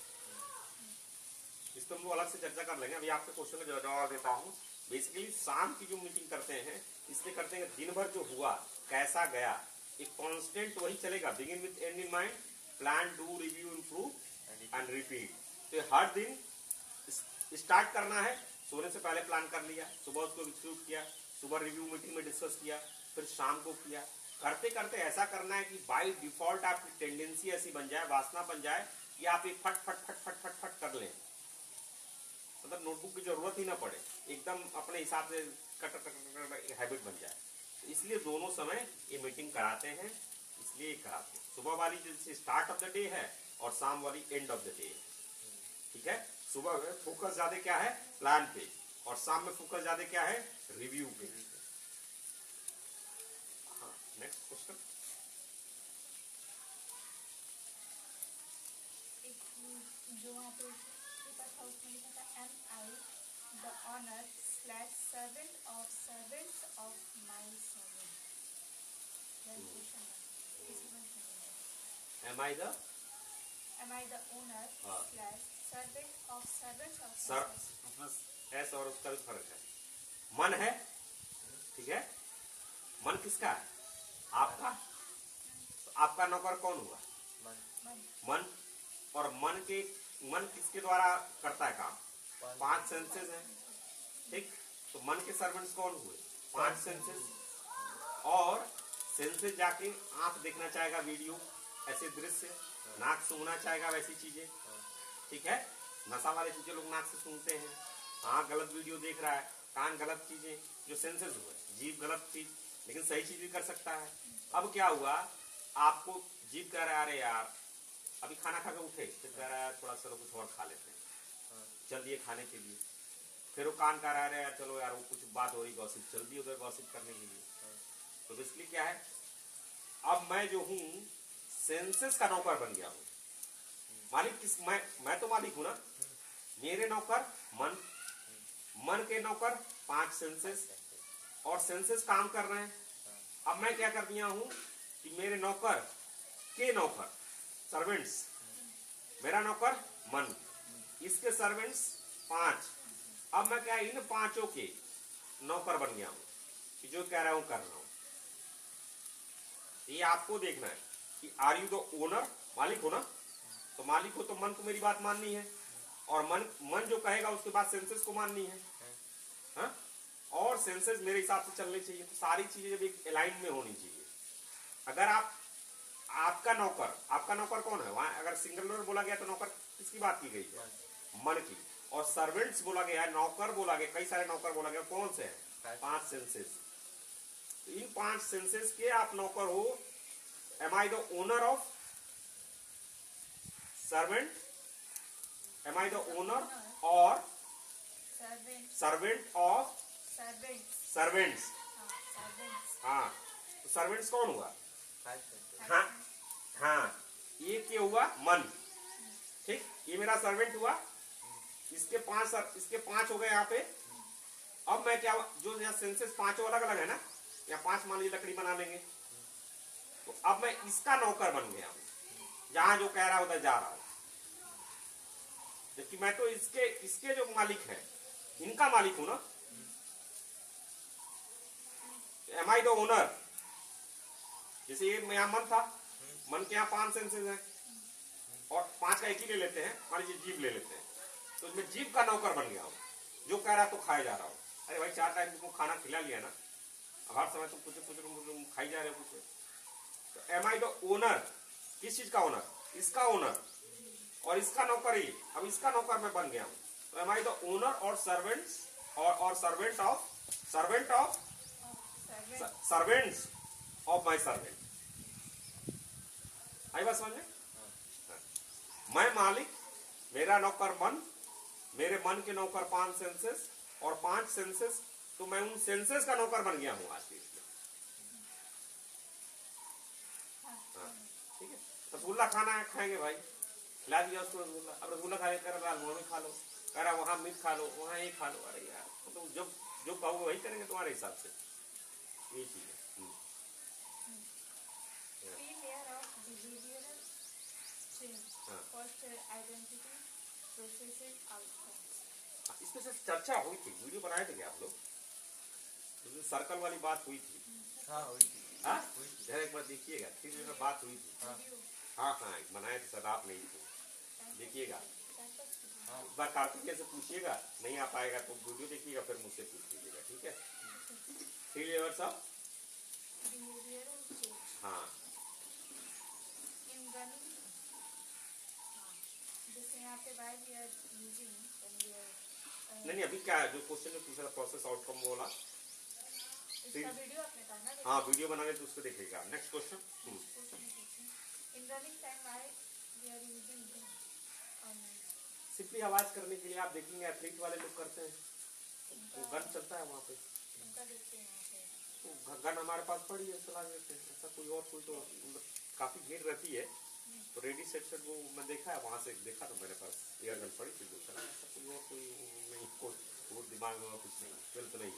इस पर हम लोग अलग से चर्चा कर लेंगे। अभी आपके क्वेश्चन का जवाब देता हूँ। बेसिकली शाम की जो मीटिंग करते हैं इसलिए करते हैं दिन भर जो हुआ कैसा गया, एक कांस्टेंट वही चलेगा, begin with and in mind, plan do review improve and repeat. तो हर दिन स्टार्ट करना है, सोने से पहले प्लान कर लिया, सुबह उसको एग्जीक्यूट किया, सुबह रिव्यू मीटिंग में डिस्कस किया, फिर शाम को किया। करते करते ऐसा करना है कि बाय डिफॉल्ट आपकी टेंडेंसी ऐसी बन जाए, वासना बन जाए कि आप एक फट फट फट फट फट फट कर लें, मतलब नोटबुक की जरूरत ही ना पड़े, एकदम अपने हिसाब से कट कट हैबिट बन जाए। तो इसलिए दोनों समय ये मीटिंग कराते हैं, इसलिए कराते हैं। सुबह वाली जैसे स्टार्ट ऑफ द डे है और शाम वाली एंड ऑफ द डे है। ठीक है, सुबह में फोकस ज्यादा क्या है प्लान पे, और शाम में फोकस ज्यादा क्या है रिव्यू पे। हाँ, नेक्स्ट क्वेश्चन। जो वहाँ पे पेपर था उसमें लिखा था MI the owner / servant of servants of my servant. Am I the owner / servant of servants of sir my S और उसका भी फर्क है। मन है, ठीक है, मन किसका है? आपका। तो आपका नौकर कौन हुआ? मन। और मन किसके द्वारा करता है काम? 5 सेंसेस है, ठीक। तो मन के सर्वेंट्स कौन हुए? 5 सेंसेस। और सेंसेस जाके आंख देखना चाहेगा वीडियो, ऐसे दृश्य, नाक सूंघना चाहेगा वैसी चीजें, ठीक है। नशा वाली चीजें लोग नाक से सूंघते हैं, आंख गलत वीडियो देख रहा है, कान गलत चीजें, जो सेंसेस हुए, जीभ गलत चीज, लेकिन सही चीज भी कर सकता है। अब क्या हुआ, आपको जीभ कह रहा है अरे यार अभी खाना खा के उठे, फिर कह रहा है थोड़ा सा कुछ और खा लेते हैं, चल दिए खाने के लिए। फिर वो कान कह रहा है यार चलो यार वो कुछ बात हो रही गॉसिप, चल दिए उधर गॉसिप करने के लिए। तो बेसिकली क्या है, अब मैं जो हूँ सेंसेस का नौकर बन गया हूँ। मालिक किस, मैं तो मालिक हूं ना, मेरे नौकर मन के नौकर 5 सेंसेस, और सेंसेस काम कर रहे हैं। अब मैं क्या कर दिया हूं कि मेरे नौकर के नौकर सर्वेंट्स मेरा नौकर मन, इसके सर्वेंट्स 5। अब मैं क्या इन 5 के नौकर बन गया हूं कि जो कह रहा हूं कर रहा हूं। ये आपको देखना है कि आर यू द ओनर, मालिक हो ना, तो मालिक हो तो मन को मेरी बात माननी है, और मन जो कहेगा उसके बाद सेंसेस को माननी है। हाँ? और सेंसेस मेरे हिसाब से चलने चाहिए। तो सारी चीजें जब एक अलाइन में होनी चाहिए। अगर आपका नौकर कौन है? वहां अगर सिंगुलर बोला गया तो नौकर किसकी बात की गई है? मन की। और सर्वेंट्स बोला गया है, नौकर बोला गया, कई सारे नौकर बोला गया, कौन से हैं? 5 सेंसेस। तो इन 5 सेंसेस के आप नौकर हो। Am I the owner of servant? Am I the owner और सर्वेंट ऑफ सर्वेंट्स? हाँ, तो सर्वेंट्स कौन हुआ? हाँ हाँ, ये हुआ मन। ठीक, ये मेरा सर्वेंट हुआ। इसके 5 हो गए यहाँ पे। अब मैं क्या, जो यहाँ सेंसेस 5 अलग अलग है ना, या 5 मान लीजिए लकड़ी बना लेंगे, तो अब मैं इसका नौकर बन गया हूं। जहां जो कह रहा उधर जा रहा हूं, जबकि मैं तो इसके जो मालिक है, इनका मालिक हूं ना। Am I the owner? जैसे ये यहां मन था, मन के यहाँ 5 सेंसेस हैं, और 5 का एक ही ले लेते हैं, मान लीजिए जीभ ले लेते हैं, तो मैं जीभ का नौकर बन गया हूं। जो कह रहा तो खाए जा रहा हूं। अरे भाई 4 टाइम तुमको खाना खिला लिया ना, अब हर समय तुम कुछ खाई जा रहे हो कुछ। तो एम आई द ओनर? किस चीज का ओनर? इसका ओनर, और इसका नौकर ही। अब इसका नौकर मैं बन गया हूं। तो एम आई द ओनर और सर्वेंट्स और सर्वेंट ऑफ माई सर्वेंट। आई बात समझ में? मैं मालिक, मेरा नौकर मन, मेरे मन के नौकर 5 सेंसेस, और 5 सेंसेस, तो मैं उन सेंसेस का नौकर बन गया हूं आज के लिए। हाँ, ठीक है। रसगुल्ला खाना है, खाएंगे भाई, खिला दिया उसको रसगुल्ला। अब रसगुल्ला खाने कर रहा, मुंह में खा लो, कह रहा वहां मीट खा लो, वहां ये खा लो। अरे यार, तो जब जो कहोगे वही करेंगे तुम्हारे हिसाब से। ये चीज है। इसमें से चर्चा हुई थी, वीडियो बनाए थे क्या आप लोग? सर्कल वाली बात हुई थी। हाँ हुई थी। हाँ, एक बार देखिएगा, फिर बात हुई थी। हाँ हाँ, बनाए थे, सदा आप नहीं थे, देखिएगा। एक बार कार्तिकेय से पूछिएगा, नहीं आ पाएगा तो वीडियो देखिएगा, फिर मुझसे पूछ लीजिएगा, ठीक है? 3 लेवल्स ऑफ, हाँ, नहीं अभी क्या है, जो क्वेश्चन में पूछा था प्रोसेस आउटकम बोला, वीडियो आपने कहा ना? हाँ वीडियो बनाने तो उसको देखिएगा। Next question. सिंपली आवाज करने के लिए आप देखेंगे एथलीट वाले लोग करते हैं, वो गन चलता है वहाँ पे, तो गन हमारे पास पड़ी है, चला देते हैं। ऐसा कोई और कोई तो काफी भीड़ रहती है, तो रेडी सेट वो मैं देखा है, वहां से देखा तो मेरे पास एयर गन पड़ी थी, जो चला। ऐसा कोई और कोई नहीं, वो दिमाग में कुछ नहीं, गलत नहीं।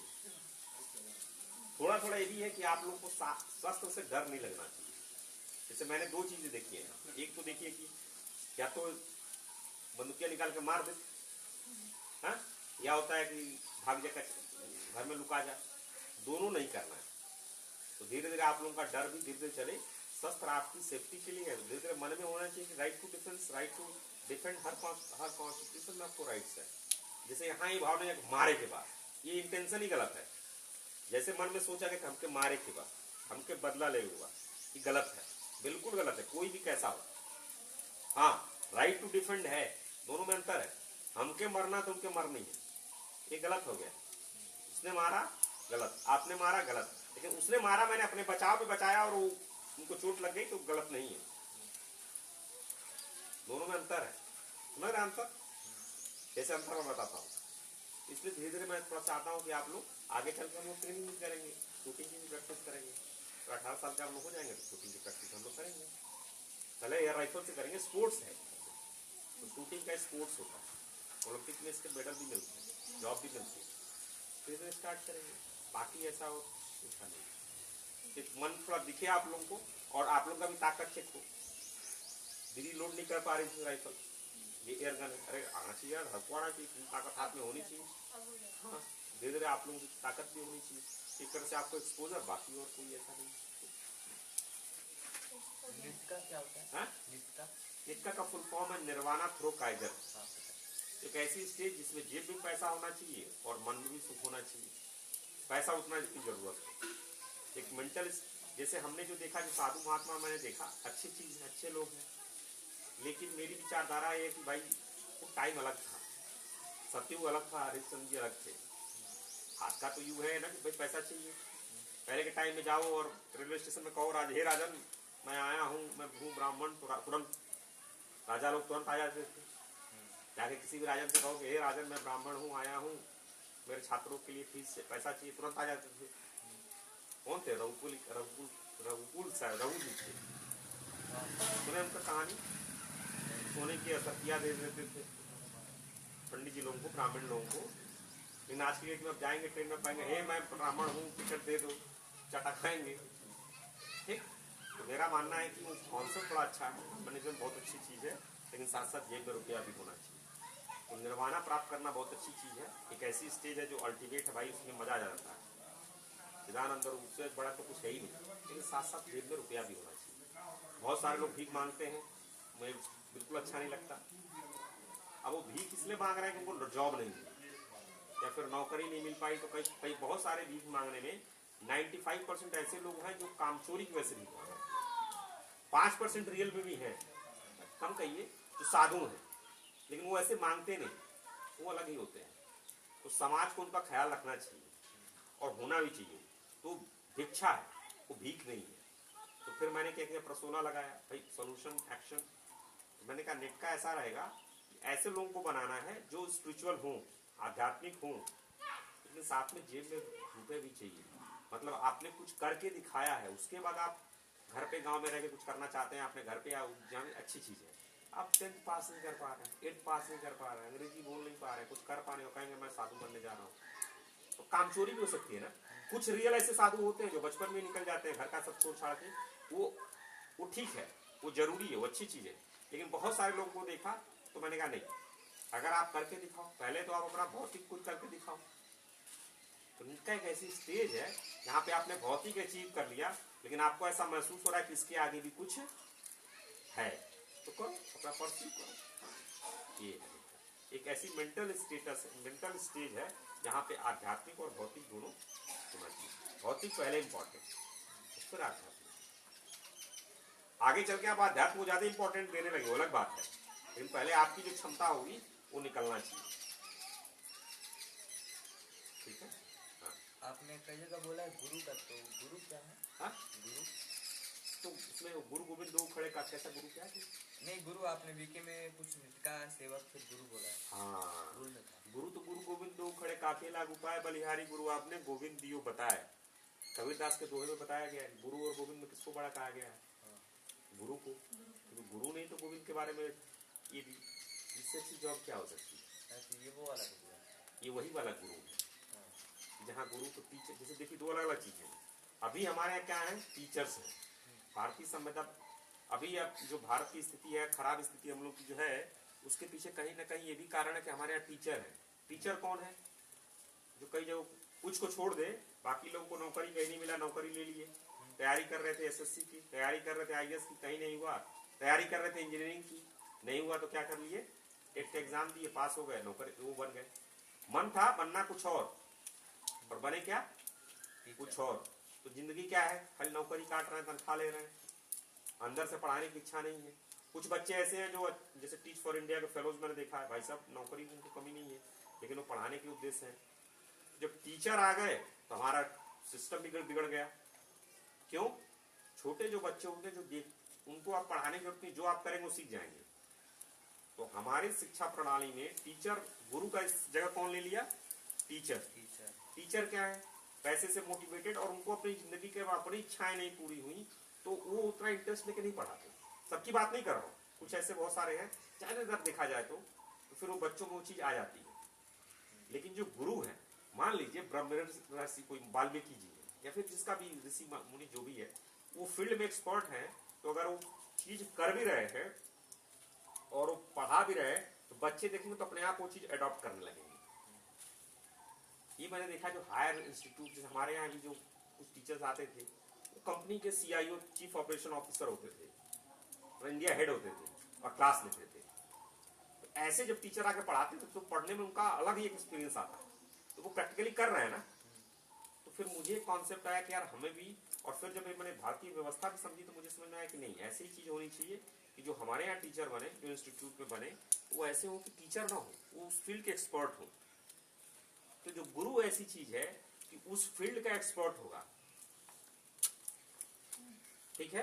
थोड़ा ये भी है कि आप लोग को शस्त्र से डर नहीं लगना चाहिए। जैसे मैंने 2 चीजें देखी है। एक तो देखिए कि या तो बंदूकिया निकाल के मार दे, हाँ, या होता है कि भाग जा, घर में लुका जा। दोनों नहीं करना है। तो धीरे धीरे आप लोगों का डर भी धीरे धीरे चले। शस्त्र आपकी सेफ्टी के लिए है। धीरे धीरे मन में होना चाहिए कि right to defence, right to defend, हर कॉन्स्टिट्यूशन में आपको राइट्स है। जैसे यहाँ ये भावना है मारे के बाद, ये इंटेंशन ही गलत है। जैसे मन में सोचा कि हमके मारे के बाद हमके बदला ले हुआ, ये गलत है, बिल्कुल गलत है, कोई भी कैसा हो। हाँ, राइट टू डिफेंड है, दोनों में अंतर है। हमके मरना तो उनके मरना ही है, ये गलत हो गया। उसने मारा गलत, आपने मारा गलत, लेकिन उसने मारा, मैंने अपने बचाव पे बचाया और वो उनको चोट लग गई तो गलत नहीं है। दोनों में अंतर है, समझ रहे अंतर? कैसे अंतर मैं बताता हूँ। इसलिए धीरे धीरे मैं थोड़ा चाहता हूँ कि आप लोग आगे चल के हम लोग ट्रेनिंग करेंगे, शूटिंग की भी प्रैक्टिस करेंगे। तो 18 साल के आप लोग हो जाएंगे तो शूटिंग की प्रैक्टिस हम लोग करेंगे। पहले एयर राइफल से करेंगे, स्पोर्ट्स है तो शूटिंग का स्पोर्ट्स होता है। ओलंपिक में इसके मेडल भी मिलते हैं, जॉब भी मिलती है। धीरे धीरे स्टार्ट करेंगे, बाकी ऐसा हो ऐसा नहीं। मन थोड़ा दिखे आप लोगों को, और आप लोग का भी ताकत चेक हो। दीदी लोड नहीं कर पा रही थी राइफल, ये एयर गन है, अरे आना चाहिए यार, हर को आना चाहिए, इतनी ताकत हाथ में होनी चाहिए। अब हो जाएगा। हाँ, धीरे धीरे आप लोगों की ताकत भी होनी चाहिए, एक तरह से आपको एक्सपोजर, बाकी और कोई ऐसा नहीं। निष्का क्या होता है? हाँ, निष्का? निक्का का फुल फॉर्म है निर्वाणा थ्रो काइजर। हाँ, पता है। एक ऐसी स्टेज जिसमें जेब में पैसा होना चाहिए और मन में भी सुख होना चाहिए, पैसा उतना की जरूरत है। एक मेंटल, जैसे हमने जो देखा, जो साधु महात्मा मैंने देखा, अच्छी चीज है, अच्छे लोग हैं, लेकिन मेरी विचारधारा है कि भाई वो टाइम अलग था, सत्ययुग अलग था, हरिश्चंद्र जी अलग थे। आज का तो युग है ना कि भाई पैसा चाहिए। पहले के टाइम में जाओ और रेलवे स्टेशन में कहो हे राजन मैं आया हूँ, मैं हूँ ब्राह्मण, तो तुरंत राजा लोग तुरंत आ जाते थे। जाके किसी भी राजन से कहो कि हे राजन मैं ब्राह्मण हूँ, आया हूँ, मेरे छात्रों के लिए फीस से पैसा चाहिए, तुरंत आ जाते थे। कौन थे? रघुकुल शायद रघु जी थे, सुने उनका कहानी, सोने की असतिया दे देते थे पंडित जी लोगों को, ब्राह्मण लोगों को। लेकिन आज की डेट में अब जाएंगे ट्रेन में पाएंगे, हे मैं ब्राह्मण हूँ, टिकट दे दो, चटा खाएंगे। ठीक, तो मेरा मानना है कि वो कॉन्सेप्ट बड़ा अच्छा है, मैनेजमेंट बहुत अच्छी चीज़ है, लेकिन साथ साथ जेब में रुपया भी होना चाहिए। तो निर्वाणा प्राप्त करना बहुत अच्छी चीज़ है, एक ऐसी स्टेज है जो अल्टीमेट है भाई, उसमें मजा आ जाता है। विधान अंदर उससे बड़ा तो कुछ है ही नहीं, लेकिन साथ साथ जेब में रुपया भी होना चाहिए। बहुत सारे लोग भीख मांगते हैं, मुझे बिल्कुल अच्छा नहीं लगता। अब वो भीख इसलिए मांग रहे हैं कि उनको जॉब नहीं मिली या फिर नौकरी नहीं मिल पाई, तो कई बहुत सारे भीख मांगने में 95% ऐसे लोग हैं जो कामचोरी की वजह से भीख मांग रहे हैं। 5% रियल में भी है, कम कहिए, जो साधु हैं, लेकिन वो ऐसे मांगते नहीं, वो अलग ही होते हैं। तो समाज को उनका ख्याल रखना चाहिए और होना भी चाहिए। तो भिक्षा है, वो भीख नहीं है। तो फिर मैंने क्या किया, प्रसोना लगाया भाई, सोल्यूशन एक्शन। तो मैंने कहा नेट का ऐसा रहेगा, ऐसे लोगों को बनाना है जो स्पिरिचुअल हों, आध्यात्मिक हों, लेकिन साथ में जेब में रुपए भी चाहिए। मतलब आपने कुछ करके दिखाया है, उसके बाद आप घर पे गांव में रह के कुछ करना चाहते हैं, आपने घर पे या जहाँ अच्छी चीज़ है, आप 10th पास नहीं कर पा रहे हैं, 8th पास नहीं कर पा रहे हैं, अंग्रेजी बोल नहीं पा रहे हैं, कुछ कर पा रहे हो, कहेंगे मैं साधु बनने जा रहा हूँ, तो कामचोरी भी हो सकती है ना। कुछ रियल ऐसे साधु होते हैं जो बचपन में निकल जाते हैं, घर का सब छोड़ छाड़ के, वो ठीक है, वो जरूरी है, वो अच्छी चीज़ है। लेकिन बहुत सारे लोगों को देखा तो मैंने कहा नहीं, अगर आप करके दिखाओ, पहले तो आप अपना भौतिक कुछ करके दिखाओ। तो इनका एक ऐसी स्टेज है जहाँ पे आपने भौतिक अचीव कर लिया, लेकिन आपको ऐसा महसूस हो रहा है कि इसके आगे भी कुछ है, तो करो, अपना परस्यू करो। ये एक ऐसी मेंटल स्टेज है जहाँ पे आध्यात्मिक और भौतिक दोनों होना चाहिए। भौतिक पहले इंपॉर्टेंट, उस पर आध्यात्मिक, आगे चल के आप आध्यात्म को ज्यादा इंपॉर्टेंट देने लगे, वो अलग बात है, लेकिन पहले आपकी जो क्षमता होगी वो निकलना चाहिए। ठीक है। हाँ। आपने कई जगह बोला है गुरु का, तो गुरु क्या है? हाँ? गुरु तो उसमें गुरु गोविंद दो खड़े का कैसा गुरु क्या है? नहीं, गुरु आपने बीके में कुछ का सेवक फिर गुरु बोला है। हाँ, गुरु ने कहा गुरु तो गुरु गोविंद दो खड़े काफी लागू पाए बलिहारी गुरु आपने गोविंद दियो बताया। कबीरदास के दोहे में बताया गया है, गुरु और गोविंद में किसको बड़ा कहा गया है? गुरु को। तो गुरु नहीं तो गोविंद के बारे में ये भी, इससे अच्छी जॉब क्या हो सकती है? तो ये वो वाला गुरु है। ये वही वाला गुरु है जहाँ गुरु तो टीचर, जैसे देखिए दो अलग अलग चीजें। अभी हमारे यहाँ क्या है, टीचर्स हैं। भारतीय संविधान, अभी अब जो भारत की स्थिति है, खराब स्थिति हम लोग की जो है, उसके पीछे कहीं ना कहीं ये भी कारण है कि हमारे यहाँ टीचर है। टीचर कौन है? जो कई जगह कुछ को छोड़ दे, बाकी लोगों को नौकरी कहीं नहीं मिला, नौकरी ले लिए, तैयारी कर रहे थे एसएससी की, तैयारी कर रहे थे आईएएस की, कहीं नहीं हुआ, तैयारी कर रहे थे इंजीनियरिंग की, नहीं हुआ, तो क्या कर लिए, टेट एग्जाम दिए, पास हो गए, नौकरी वो बन गए। मन था बनना कुछ और बने क्या, कुछ और। तो जिंदगी क्या है, खाली नौकरी काट रहे हैं, तनख्वाह ले रहे हैं, अंदर से पढ़ाने की इच्छा नहीं है। कुछ बच्चे ऐसे हैं जो जैसे टीच फॉर इंडिया के फेलोज मैंने देखा है, भाई साहब नौकरी की उनको कमी नहीं है, लेकिन वो पढ़ाने के उद्देश्य है। जब टीचर आ गए तो हमारा सिस्टम बिगड़ गया। क्यों? छोटे जो बच्चे होंगे जो देख, उनको आप पढ़ाने की जरूरत नहीं, जो आप करेंगे वो सीख जाएंगे। तो हमारी शिक्षा प्रणाली में टीचर, गुरु का इस जगह कौन ले लिया? टीचर। टीचर क्या है? पैसे से मोटिवेटेड, और उनको अपनी जिंदगी के अपनी इच्छाएं नहीं पूरी हुई तो वो उतना इंटरेस्ट लेके नहीं पढ़ाते। सबकी बात नहीं कर रहा हूँ, कुछ ऐसे बहुत सारे हैं, ज्यादातर देखा जाए तो फिर वो बच्चों को वो चीज आ जाती है। लेकिन जो गुरु है, मान लीजिए ब्रह्म ऋषि कोई वाल्मीकि जी है, या फिर जिसका भी ऋषि मुनि जो भी है, वो फील्ड में एक्सपर्ट है, तो अगर वो चीज कर भी रहे हैं और वो पढ़ा भी रहे, तो बच्चे देखेंगे तो अपने आप वो चीज अडॉप्ट करने लगेंगे। ये मैंने देखा जो हायर इंस्टीट्यूट, जैसे हमारे यहाँ भी जो कुछ टीचर्स आते थे वो कंपनी के CIO चीफ ऑपरेशन ऑफिसर होते थे और इंडिया हेड होते थे और क्लास लेते थे। तो ऐसे जब टीचर आके पढ़ाते थे तो पढ़ने में उनका अलग ही एक एक्सपीरियंस आता है। तो वो प्रैक्टिकली कर रहे हैं ना, तो फिर मुझे कॉन्सेप्ट आया कि यार हमें भी, और फिर जब मैंने भारतीय व्यवस्था भी समझी तो मुझे समझ में आया कि नहीं, ऐसी ही चीज होनी चाहिए कि जो हमारे यहाँ टीचर बने, जो इंस्टीट्यूट में बने, वो ऐसे हो कि टीचर ना हो, वो उस फील्ड के एक्सपर्ट हो। तो जो गुरु ऐसी चीज है कि उस फील्ड का एक्सपर्ट होगा, ठीक है,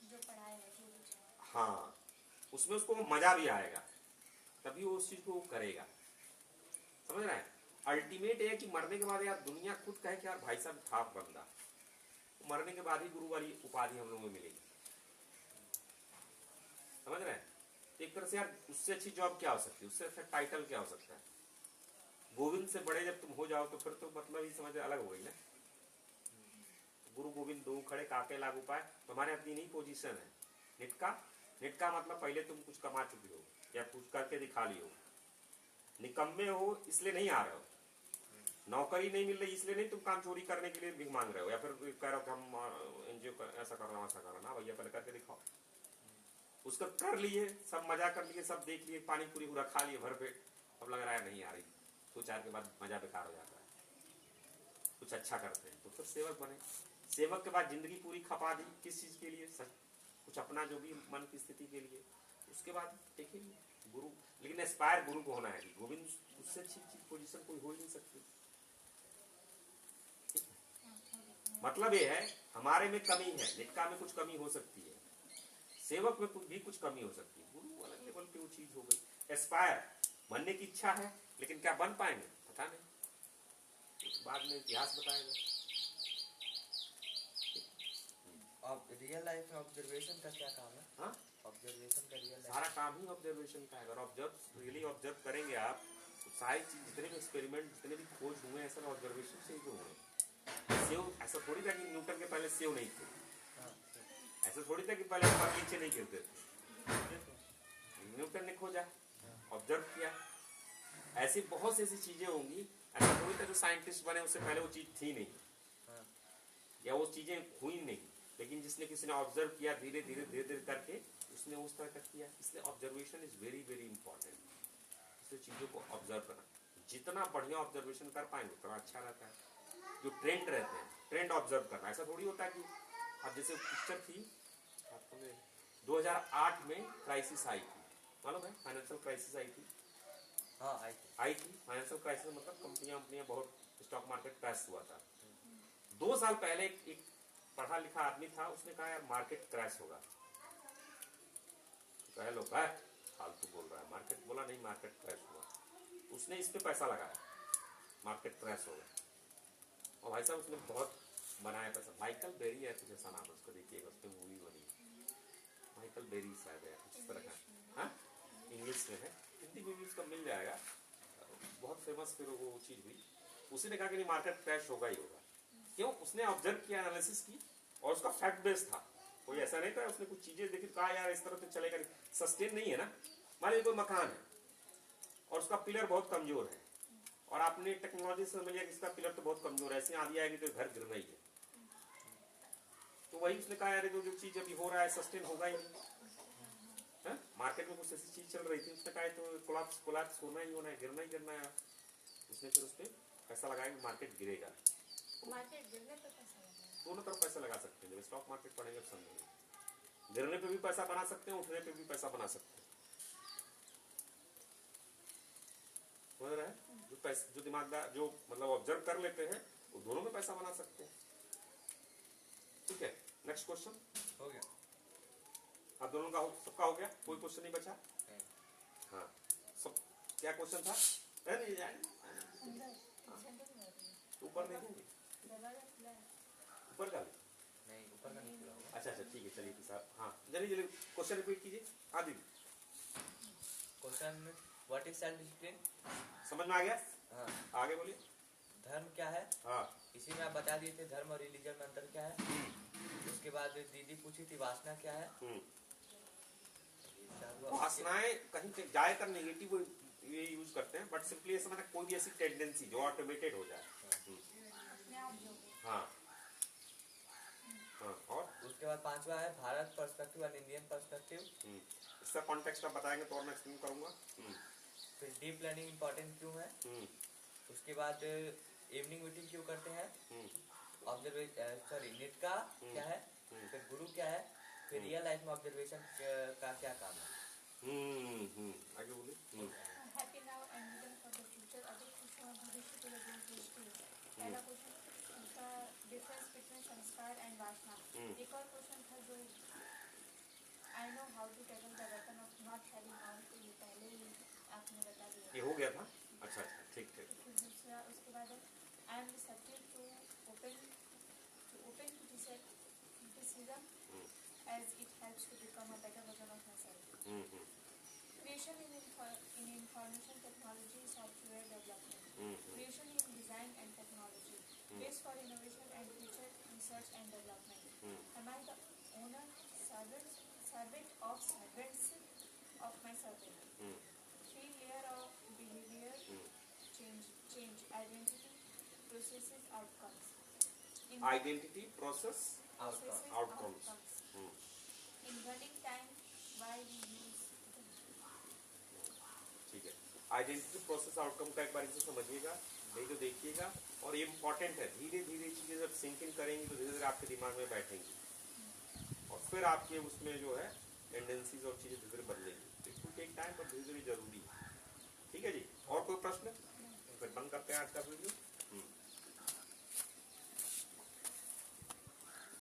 जो पढ़ाएगा, जो भी हाँ, उसमें उसको मजा भी आएगा, तभी वो उस चीज को वो करेगा। समझ रहे हैं? अल्टीमेट है कि मरने के बाद यार दुनिया खुद कहे कि यार भाई साहब था बंदा, मरने के बाद ही गुरु वाली उपाधि हम लोगों में मिलेगी। समझ रहे हैं? एक तरह से यार उससे अच्छी जॉब क्या हो सकती है, उससे अच्छा टाइटल क्या हो सकता है? गोविंद से बड़े जब तुम हो जाओ तो फिर तो मतलब ही समझ अलग हो गई ना। गुरु गोविंद दो खड़े काके लागू पाए, तुम्हारे अपनी नहीं पोजीशन है। निटका मतलब पहले तुम कुछ कमा चुके हो या कुछ करके दिखा लियो। निकम्मे हो इसलिए नहीं आ रहे हो, नौकरी नहीं मिल रही इसलिए नहीं तुम काम चोरी करने के लिए भी मांग रहे हो, या फिर कह रहे हो कि हम NGO ऐसा कर रहा हूँ, ऐसा कर रहा ना भैया, पहले करके दिखाओ। उसका कर लिए, सब मजा कर लिए, सब देख लिए, पानी पूरी पूरा खा लिए भर पेट, अब लग रहा है नहीं आ रही, 2-4 के बाद मजा बेकार हो जाता है। कुछ अच्छा करते हैं तो फिर सेवक बने। सेवक के बाद जिंदगी पूरी खपा दी किस चीज के लिए? कुछ अपना जो भी मन की स्थिति के लिए। उसके बाद देखिए गुरु, लेकिन एस्पायर गुरु को होना है। गोविंद उससे अच्छी पोजीशन कोई हो ही नहीं सकती। मतलब ये है हमारे में कमी है, निटका में कुछ कमी हो सकती है, सेवक में भी कुछ कमी हो सकती है, गुरु अलग लेवल पे वो चीज हो गई। एस्पायर बनने की इच्छा है, लेकिन क्या बन पाएंगे पता नहीं, बाद में इतिहास बताएगा। अब रियल लाइफ में ऑब्जर्वेशन का क्या काम है? हाँ, ऑब्जर्वेशन का रियल सारा काम ही ऑब्जर्वेशन का है। अगर ऑब्जर्व रियली ऑब्जर्व करेंगे आप तो सारी चीज, जितने भी एक्सपेरिमेंट, जितने भी खोज हुए हैं सब ऑब्जर्वेशन से ही जो हुए। सेव ऐसा थोड़ी था कि न्यूटन के पहले सेव नहीं थे, ऐसा थोड़ी था कि पहले ऊपर नीचे नहीं गिरते थे, न्यूटन ने खोजा, ऑब्जर्व किया। ऐसी बहुत सी ऐसी चीजें होंगी, ऐसा थोड़ी था जो साइंटिस्ट बने उससे पहले वो चीज थी नहीं या वो चीजें हुई नहीं, लेकिन जिसने किसी ने ऑब्जर्व किया धीरे धीरे करके उसने उस तरह का किया। इसलिए observation is very very important. इसलिए चीजों को ऑब्जर्व करना, जितना बढ़िया ऑब्जर्वेशन कर पाएंगे उतना अच्छा रहता है। जो ट्रेंड रहते हैं, ट्रेंड ऑब्जर्व करना। ऐसा थोड़ी होता है कि अब जैसे पिक्चर थी 2008 में क्राइसिस आई थी, मालूम है? फाइनेंशियल क्राइसिस आई थी। हाँ आई थी फाइनेंशियल क्राइसिस, मतलब कंपनियां बहुत, स्टॉक मार्केट क्रैश हुआ था। 2 साल पहले एक पढ़ा लिखा आदमी था, उसने कहा यार मार्केट क्रैश होगा। कह लो फालतू बोल रहा है, मार्केट बोला नहीं, मार्केट क्रैश हुआ। उसने इस पे पैसा लगाया, मार्केट क्रैश हो गया, और भाई साहब उसने बहुत बनाया पैसा। माइकल बेरी है कुछ ऐसा नाम है उसको, देखिएगा उस पर मूवी बनी, माइकल बेरी शायद है कुछ इस तरह का। हाँ, इंग्लिश में है, हिंदी में भी उसका मिल जाएगा, बहुत फेमस फिर वो चीज हुई। उसी ने कहा कि नहीं मार्केट क्रैश होगा ही होगा। क्यों? उसने ऑब्जर्व किया, एनालिसिस की, और उसका फैक्ट बेस्ड था। कोई ऐसा नहीं था उसने कुछ चीजें देखी कहा यार इस तरह तो चलेगा नहीं, सस्टेन नहीं है ना। मान लीजिए कोई मकान है और उसका पिलर बहुत कमजोर है, और आपने टेक्नोलॉजी से समझिए कि इसका पिलर तो बहुत कमजोर है, ऐसे आंधी आएगी तो घर गिरना ही है। तो वही उसने कहा यार जो चीज अभी हो रहा है सस्टेन होगा ही नहीं है। मार्केट में कुछ ऐसी चीज चल रही थी, उसने कहा तो कोलैप्स होना ही होना है, गिरना ही गिरना है। उसने फिर उस पर पैसा लगाया कि मार्केट गिरेगा। मार्केट गिरने पे पैसा लगाया। दोनों तरफ पैसा लगा सकते हैं। जब स्टॉक मार्केट पढ़ेंगे तो समझेंगे, गिरने पे भी पैसा बना सकते हैं, उठने पे भी पैसा बना सकते हैं। समझ रहे हैं? जो दिमागदार, जो मतलब ऑब्जर्व कर लेते हैं, वो दोनों में पैसा बना सकते हैं। ठीक है, नेक्स्ट क्वेश्चन हो गया। आप दोनों का सबका हो गया, कोई क्वेश्चन नहीं बचा? हाँ, सब क्या क्वेश्चन था? नहीं जाए ऊपर देखेंगे, दरवाजा खुला है। ऊपर का नहीं, ऊपर का नहीं खुला होगा। अच्छा ठीक है, चलिए साहब। हाँ जल्दी क्वेश्चन रिपीट कीजिए। हाँ दीदी, question what is self discipline? समझ में आ गया? हाँ। आगे बोलिए। धर्म क्या है? हाँ, इसी में आप बता दिए थे धर्म और रिलीजन में अंतर क्या है। उसके बाद दीदी पूछी थी वासना क्या है। वासनाएं कहीं ज्यादातर नेगेटिव ये यूज करते हैं, बट सिंपली ऐसा मतलब कोई भी ऐसी टेंडेंसी जो ऑटोमेटेड हो जाए। अपने आप जो है। हाँ हाँ। और उसके बाद पांचवा है Bharat perspective and Indian perspective. इसका कॉन्टेक्स्ट आप बताएंगे तो और मैं एक्सप्लेन करूंगा। फिर डीप लर्निंग इम्पोर्टेंट क्यों है। उसके बाद इवनिंग मीटिंग क्यों करते हैं। नीट का क्या है, फिर गुरु क्या है, फिर रियल लाइफ में ऑब्जर्वेशन का क्या काम है। आगे बोलिए। Happy now and vision for the future. अगर पूछा भविष्य के लिए दृष्टि, पहला क्वेश्चन उनका डिफरेंस बिटवीन संस्कार एंड वासना। एक और क्वेश्चन था जो I know how to tackle the weapon of not having on, तो ये पहले ही आपने बता दिया। ये हो गया था। अच्छा अच्छा, ठीक ठीक। फिर दूसरा उसके बाद I am receptive to open criticism as it helps to become a better version of myself. Creation in information technology, software development. Creation in design and technology. Base for innovation and future research and development. Am I the owner, servant of servants of my servant? 3 layer of behavior change. Identity, processes, outcomes. Identity, process, outcomes. In running time, why we use them? ठीक है, identity, process, outcome का एक बार इसे समझिएगा, नहीं तो देखिएगा। और ये इम्पोर्टेंट है, धीरे धीरे चीजें जब सिंक इन करेंगी तो धीरे धीरे आपके दिमाग में बैठेंगी और फिर आपके उसमें जो है टेंडेंसीज और चीजें धीरे धीरे बदलेंगी। इट विल टेक टाइम, पर धीरे धीरे जरूरी है। ठीक है जी, और कोई प्रश्न? फिर बंद करते हैं आज का वीडियो।